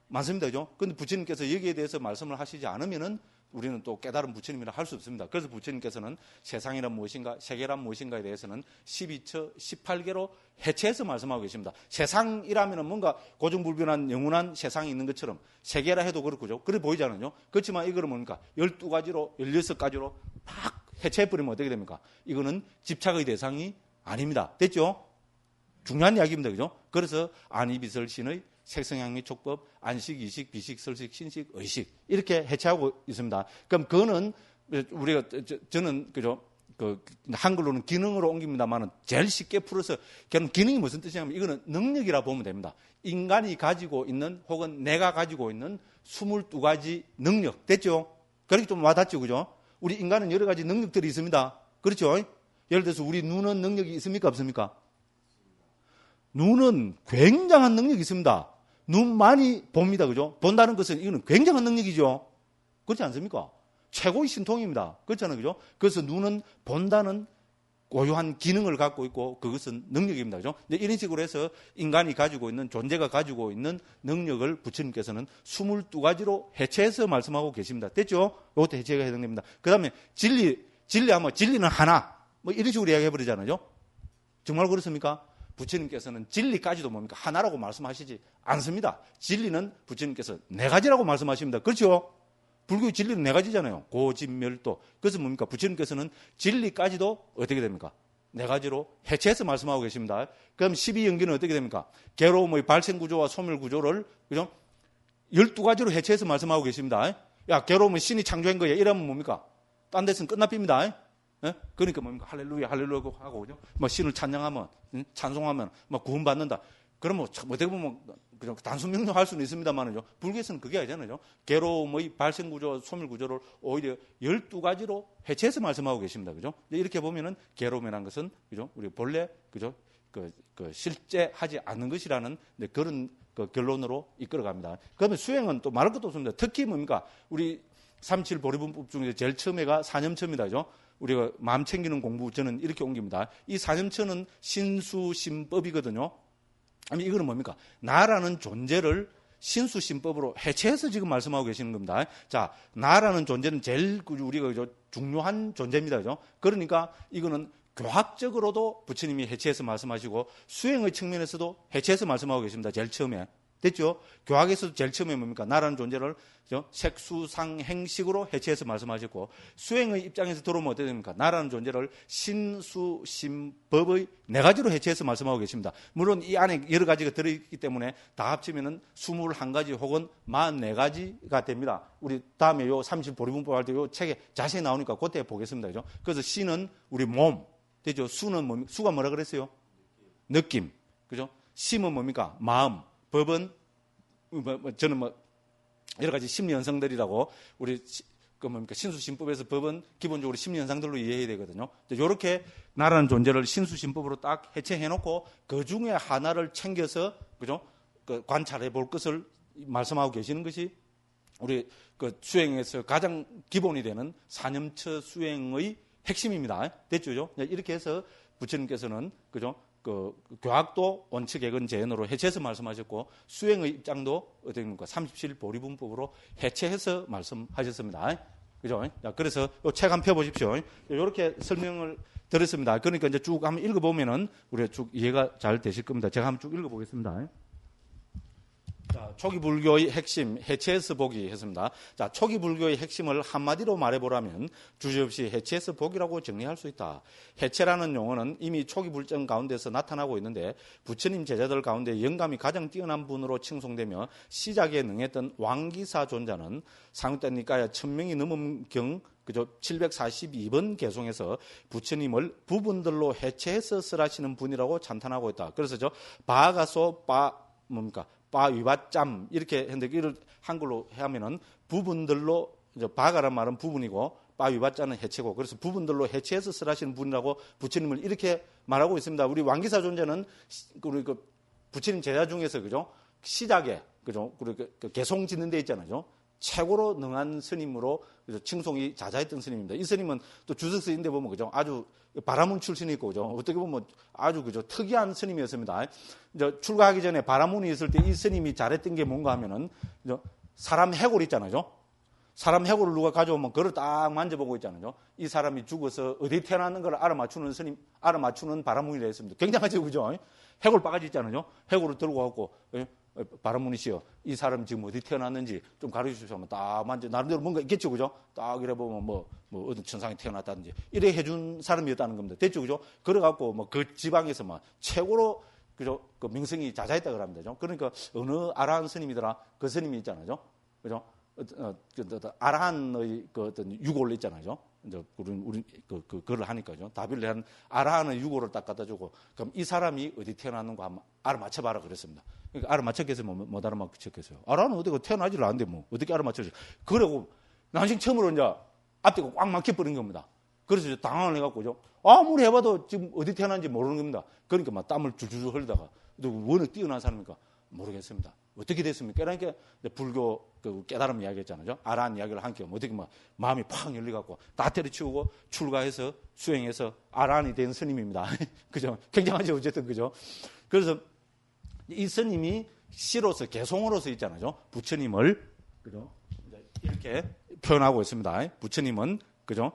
많습니다. 그죠? 근데 부처님께서 여기에 대해서 말씀을 하시지 않으면은 우리는 또 깨달은 부처님이라 할 수 없습니다. 그래서 부처님께서는 세상이란 무엇인가, 세계란 무엇인가에 대해서는 12처, 18개로 해체해서 말씀하고 계십니다. 세상이라면 뭔가 고정불변한 영원한 세상이 있는 것처럼 세계라 해도 그렇고요. 그래 보이잖아요. 그렇지만 이거는 뭡니까? 12가지로, 16가지로 팍 해체해버리면 어떻게 됩니까? 이거는 집착의 대상이 아닙니다. 됐죠? 중요한 이야기입니다. 그죠? 그래서 안이비설신의 색성향미 촉법, 안식, 이식, 비식, 설식, 신식, 의식 이렇게 해체하고 있습니다. 그럼 그거는 우리가 저는 그죠? 그 한글로는 기능으로 옮깁니다만은 제일 쉽게 풀어서 걔는 기능이 무슨 뜻이냐면 이거는 능력이라 보면 됩니다. 인간이 가지고 있는 혹은 내가 가지고 있는 22가지 능력 됐죠? 그렇게 좀 와닿죠, 그죠? 우리 인간은 여러 가지 능력들이 있습니다. 그렇죠? 예를 들어서 우리 눈은 능력이 있습니까, 없습니까? 눈은 굉장한 능력이 있습니다. 눈 많이 봅니다. 그죠? 본다는 것은 이거는 굉장한 능력이죠. 그렇지 않습니까? 최고의 신통입니다. 그렇잖아요. 그죠? 그래서 눈은 본다는 고유한 기능을 갖고 있고 그것은 능력입니다. 그죠? 이런 식으로 해서 인간이 가지고 있는 존재가 가지고 있는 능력을 부처님께서는 22가지로 해체해서 말씀하고 계십니다. 됐죠? 이것도 해체가 해당됩니다. 그 다음에 진리하면 진리는 하나. 뭐 이런 식으로 이야기해 버리잖아요. 정말 그렇습니까? 부처님께서는 진리까지도 뭡니까? 하나라고 말씀하시지 않습니다. 진리는 부처님께서 4가지라고 말씀하십니다. 그렇죠? 불교의 진리는 4가지잖아요. 고진멸도. 그래서 뭡니까? 부처님께서는 진리까지도 어떻게 됩니까? 4가지로 해체해서 말씀하고 계십니다. 그럼 12연기는 어떻게 됩니까? 괴로움의 발생구조와 소멸구조를 그죠? 12가지로 해체해서 말씀하고 계십니다. 야, 괴로움은 신이 창조한 거야. 이러면 뭡니까? 딴 데서는 끝납입니다. 예? 그러니까 뭡니까? 할렐루야, 할렐루야 하고, 그죠? 뭐 신을 찬양하면, 찬송하면, 뭐 구원받는다. 그럼 어떻게 보면, 그냥 단순 명령할 수는 있습니다만은요. 불교에서는 그게 아니잖아요. 괴로움의 발생구조, 소멸구조를 오히려 12가지로 해체해서 말씀하고 계십니다. 그죠? 이렇게 보면은 괴로움이라는 것은, 그죠? 우리 본래, 그죠? 실제 하지 않는 것이라는 그런 결론으로 이끌어갑니다. 그러면 수행은 또 말할 것도 없습니다. 특히 뭡니까? 우리 37 보리분법 중에 제일 처음에가 사념처입니다. 그죠? 우리가 마음 챙기는 공부 저는 이렇게 옮깁니다. 이 사념처는 신수심법이거든요. 이거는 뭡니까? 나라는 존재를 신수신법으로 해체해서 지금 말씀하고 계시는 겁니다. 자, 나라는 존재는 제일 우리가 중요한 존재입니다. 그죠? 그러니까 이거는 교학적으로도 부처님이 해체해서 말씀하시고 수행의 측면에서도 해체해서 말씀하고 계십니다. 제일 처음에. 됐죠? 교학에서도 제일 처음에 뭡니까? 나라는 존재를 색수상행식으로 해체해서 말씀하셨고, 수행의 입장에서 들어오면 어떻게 됩니까? 나라는 존재를 신수신법의 네 가지로 해체해서 말씀하고 계십니다. 물론 이 안에 여러 가지가 들어있기 때문에 다 합치면은 21가지 혹은 44가지가 됩니다. 우리 다음에 요 30보리분법 할 때 요 책에 자세히 나오니까 그때 보겠습니다. 그죠? 그래서 신은 우리 몸. 되죠? 수는 수가 뭐라 그랬어요? 느낌. 그죠? 심은 뭡니까? 마음. 법은 저는 여러 가지 심리 현상들이라고 우리 신수신법에서 법은 기본적으로 심리 현상들로 이해해야 되거든요. 이렇게 나라는 존재를 신수신법으로 딱 해체해놓고 그 중에 하나를 챙겨서 그죠? 관찰해 볼 것을 말씀하고 계시는 것이 우리 수행에서 가장 기본이 되는 사념처 수행의 핵심입니다. 됐죠? 이렇게 해서 부처님께서는 그죠? 교학도 원칙액은 제언으로 해체해서 말씀하셨고 수행의 입장도 어떻게 됩니까? 37보리분법으로 해체해서 말씀하셨습니다. 그죠? 자, 그래서 이 책 한번 펴보십시오. 이렇게 설명을 드렸습니다. 그러니까 이제 쭉 한번 읽어보면은 우리가 쭉 이해가 잘 되실 겁니다. 제가 한번 쭉 읽어보겠습니다. 자, 초기 불교의 핵심, 해체해서 보기 했습니다. 자, 초기 불교의 핵심을 한마디로 말해보라면 주저없이 해체해서 보기라고 정리할 수 있다. 해체라는 용어는 이미 초기 불정 가운데서 나타나고 있는데 부처님 제자들 가운데 영감이 가장 뛰어난 분으로 칭송되며 시작에 능했던 왕기사 존자는 상유단니까야 1000명이 넘은 경 그죠? 742번 개송에서 부처님을 부분들로 해체해서 설하시는 분이라고 찬탄하고 있다. 그래서 바가소 뭡니까? 바위바짬 이렇게 했는데 이를 한글로 하면은 부분들로 바가란 말은 부분이고 바위바짬은 해체고 그래서 부분들로 해체해서 설하시는 분이라고 부처님을 이렇게 말하고 있습니다. 우리 왕기사 존재는 우리 부처님 제자 중에서 그죠 시작에 그죠 개송 짓는 데 있잖아요. 최고로 능한 스님으로 칭송이 자자했던 스님입니다. 이 스님은 또 주석서인데 보면 그죠 아주 바라문 출신이 있고 그죠 어떻게 보면 아주 그죠 특이한 스님이었습니다. 이제 출가하기 전에 바라문이 있을 때 이 스님이 잘했던 게 뭔가 하면은 사람 해골 있잖아요. 사람 해골을 누가 가져오면 그걸 딱 만져보고 있잖아요. 이 사람이 죽어서 어디 태어났는 걸 알아맞추는 스님, 알아맞추는 바라문이라 했습니다. 굉장하죠, 그죠? 해골 바가지 있잖아요. 해골을 들고 가고 바라문이시여, 이 사람 지금 어디 태어났는지 좀 가르쳐 주시면 하면 딱 만져, 나름대로 뭔가 있겠죠, 그죠? 딱 이래 보면 뭐 어떤 천상에 태어났다든지 이래 해준 사람이었다는 겁니다. 됐죠, 그죠? 그래갖고 그 지방에서 최고로 그죠? 그 명성이 자자했다 그럽니다. 그러니까 어느 아라한 스님이더라, 그 스님이 있잖아요, 그죠? 아라한의 어떤 유골 있잖아요. 이제 우리 그걸 하니까요. 다빌레 한 아라한의 유골을 딱 갖다 주고 그럼 이 사람이 어디 태어났는가 한번 알아맞혀봐라 그랬습니다. 그러니까 알아맞혔겠어요? 못 알아맞혔겠어요? 아라는 어디가 태어나지를 않는데 어떻게 알아맞혀지? 그러고 난생 처음으로 이제 앞뒤가 꽉 막혀버린 겁니다. 그래서 당황을 해갖고죠. 아무리 해봐도 지금 어디 태어난지 모르는 겁니다. 그러니까 막 땀을 줄줄 흘리다가 워낙 뛰어난 사람이니까 모르겠습니다. 어떻게 됐습니까? 그러니까 불교 깨달음 이야기 했잖아요. 아라한 이야기를 함께 어떻게 마음이 팍 열려갖고 다 때려치우고 출가해서 수행해서 아라한이 된 스님입니다. 그죠? 굉장하죠. 어쨌든 그죠? 그래서 이 스님이 시로서 개송으로서 있잖아요. 부처님을 그죠? 이렇게 표현하고 있습니다. 부처님은 그죠?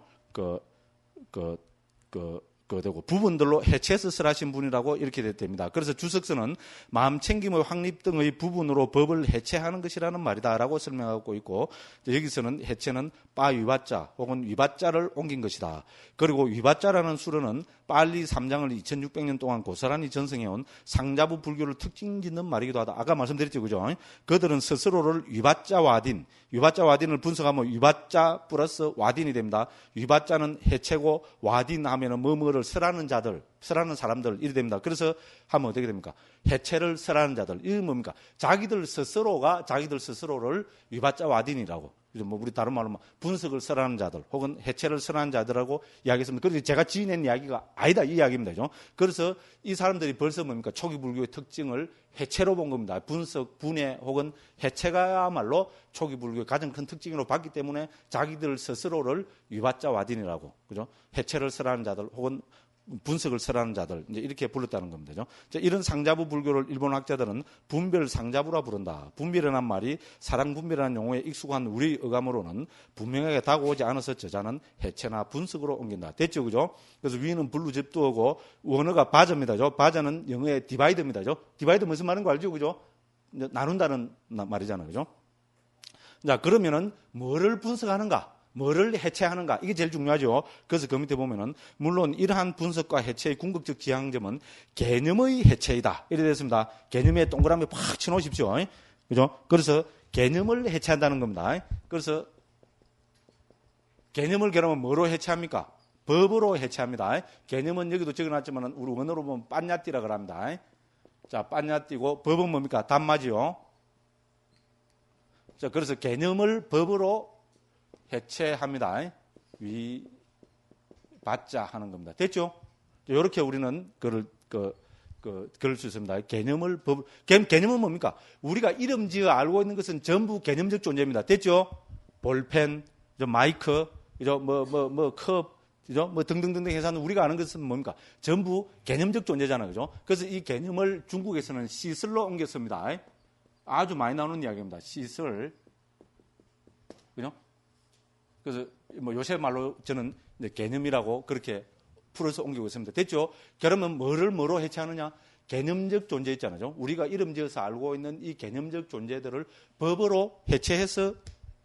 되고 부분들로 해체해서 설하신 분이라고 이렇게 됩니다. 그래서 주석서는 마음 챙김의 확립 등의 부분으로 법을 해체하는 것이라는 말이다라고 설명하고 있고 여기서는 해체는 빠위바자 혹은 위바자를 옮긴 것이다. 그리고 위바자라는 수로는 빨리 3장을 2600년 동안 고스란히 전승해온 상자부 불교를 특징짓는 말이기도 하다. 아까 말씀드렸죠, 그죠? 그들은 스스로를 위바자 와딘, 위바자 와딘을 분석하면 위바자 플러스 와딘이 됩니다. 위바자는 해체고 와딘 하면은 뭐뭐를 설하는 자들, 설하는 사람들 이래 됩니다. 그래서 하면 어떻게 됩니까? 해체를 설하는 자들, 이게 뭡니까? 자기들 스스로가 자기들 스스로를 위바자 와딘이라고. 우리 다른 말로 분석을 설하는 자들 혹은 해체를 설하는 자들하고 이야기했습니다. 그래서 제가 지어낸 이야기가 아니다 이 이야기입니다. 그래서 이 사람들이 벌써 뭡니까? 초기 불교의 특징을 해체로 본 겁니다. 분석, 분해 혹은 해체가야말로 초기 불교의 가장 큰 특징으로 봤기 때문에 자기들 스스로를 위바자 와딘이라고, 그죠? 해체를 설하는 자들 혹은 분석을 설하는 자들, 이제 이렇게 불렀다는 겁니다. 자, 이런 상자부 불교를 일본 학자들은 분별 상자부라 부른다. 분별이라는 말이 사랑 분별이라는 용어에 익숙한 우리 어감으로는 분명하게 다가오지 않아서 저자는 해체나 분석으로 옮긴다. 됐죠, 그죠? 그래서 위는 분류 접두어고 원어가 바저입니다. 바저는 영어의 디바이드입니다. 디바이드 무슨 말인 거 알죠, 그죠? 나눈다는 말이잖아요, 그죠? 자, 그러면은 뭐를 분석하는가? 뭐를 해체하는가? 이게 제일 중요하죠. 그래서 그 밑에 보면은 물론 이러한 분석과 해체의 궁극적 지향점은 개념의 해체이다. 이래 됐습니다. 개념에 동그라미 팍 쳐놓으십시오. 그죠? 그래서 개념을 해체한다는 겁니다. 그래서 개념을 그러면 뭐로 해체합니까? 법으로 해체합니다. 개념은 여기도 적어놨지만 우리 원어로 보면 빤야띠라고 합니다. 자, 빤야띠고 법은 뭡니까? 단마지요. 자, 그래서 개념을 법으로 해체합니다. 받자 하는 겁니다. 됐죠? 이렇게 우리는 그럴 수 있습니다. 개념은 뭡니까? 우리가 이름 지어 알고 있는 것은 전부 개념적 존재입니다. 됐죠? 볼펜, 마이크, 컵, 등등등등 해서 우리가 아는 것은 뭡니까? 전부 개념적 존재잖아요. 그죠? 그래서 이 개념을 중국에서는 시설로 옮겼습니다. 아주 많이 나오는 이야기입니다. 시설. 그죠? 그래서 요새 말로 저는 개념이라고 그렇게 풀어서 옮기고 있습니다. 됐죠? 그러면 뭐로 해체하느냐? 개념적 존재 있잖아요. 우리가 이름 지어서 알고 있는 이 개념적 존재들을 법으로 해체해서,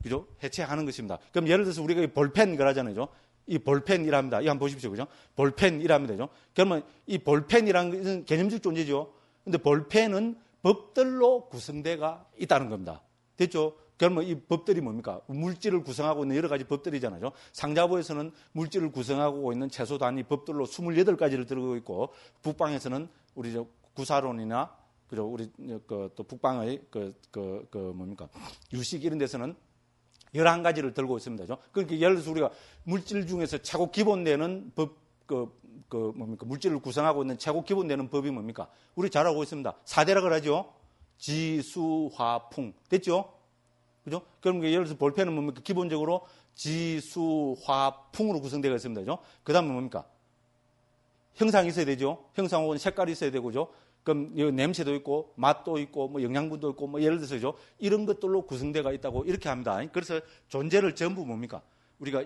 그죠? 해체하는 것입니다. 그럼 예를 들어서 우리가 이 볼펜 그러잖아요. 이 볼펜이랍니다. 이거 한번 보십시오. 그죠? 볼펜이랍니다. 그러면 이 볼펜이라는 것은 개념적 존재죠. 근데 볼펜은 법들로 구성되어 있다는 겁니다. 됐죠? 그러면 이 법들이 뭡니까? 물질을 구성하고 있는 여러 가지 법들이잖아요. 상자부에서는 물질을 구성하고 있는 최소 단위 법들로 28가지를 들고 있고, 북방에서는 우리 구사론이나, 그죠? 우리 또 북방의 뭡니까? 유식 이런 데서는 11가지를 들고 있습니다. 그러니까 예를 들어서 우리가 물질 중에서 최고 기본되는 법, 뭡니까? 물질을 구성하고 있는 최고 기본되는 법이 뭡니까? 우리 잘 알고 있습니다. 4대라 그러죠? 지수화풍. 됐죠? 그죠? 그럼 예를 들어서 볼펜은 뭡니까? 기본적으로 지수화풍으로 구성되어 있습니다. 그 다음에 뭡니까? 형상이 있어야 되죠? 형상 혹은 색깔이 있어야 되고죠? 그럼 냄새도 있고, 맛도 있고, 영양분도 있고, 예를 들어서죠? 이런 것들로 구성되어 있다고 이렇게 합니다. 그래서 존재를 전부 뭡니까? 우리가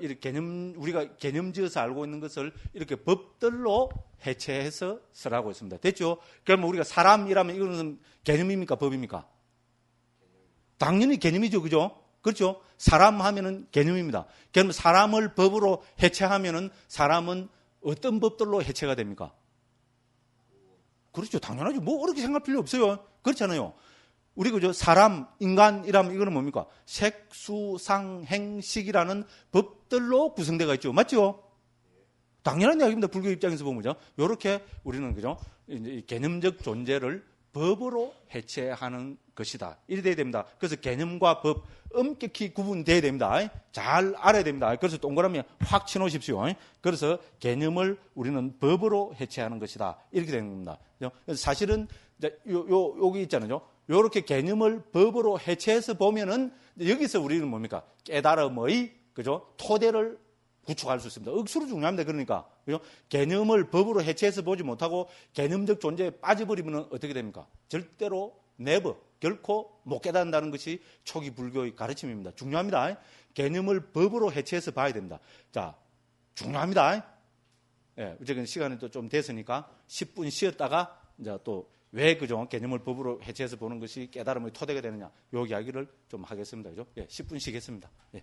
개념 지어서 알고 있는 것을 이렇게 법들로 해체해서 쓰라고 했습니다. 됐죠? 그러면 우리가 사람이라면 이거는 개념입니까? 법입니까? 당연히 개념이죠. 그죠? 그렇죠? 사람 하면은 개념입니다. 그러면 사람을 법으로 해체하면은 사람은 어떤 법들로 해체가 됩니까? 그렇죠. 당연하죠. 뭐 어렵게 생각할 필요 없어요. 그렇잖아요. 우리 그죠? 사람, 인간이라면 이거는 뭡니까? 색, 수, 상, 행, 식이라는 법들로 구성되어 있죠. 맞죠? 당연한 이야기입니다. 불교 입장에서 보면요. 이렇게 우리는 그죠? 이 개념적 존재를 법으로 해체하는 것이다. 이래 돼야 됩니다. 그래서 개념과 법 엄격히 구분돼야 됩니다. 잘 알아야 됩니다. 그래서 동그라미 확 쳐놓으십시오. 그래서 개념을 우리는 법으로 해체하는 것이다. 이렇게 되는 겁니다. 사실은 여기 있잖아요. 이렇게 개념을 법으로 해체해서 보면은 여기서 우리는 뭡니까? 깨달음의 그죠? 토대를 구축할 수 있습니다. 억수로 중요합니다. 그러니까 그죠? 개념을 법으로 해체해서 보지 못하고 개념적 존재에 빠져버리면 어떻게 됩니까? 절대로 never, 결코 못 깨닫는다는 것이 초기 불교의 가르침입니다. 중요합니다. 개념을 법으로 해체해서 봐야 됩니다. 자, 중요합니다. 예, 어쨌든 시간이 또 좀 됐으니까 10분 쉬었다가 이제 또 왜 그죠? 개념을 법으로 해체해서 보는 것이 깨달음의 토대가 되느냐? 요 이야기를 좀 하겠습니다. 그죠? 예, 10분 쉬겠습니다. 예.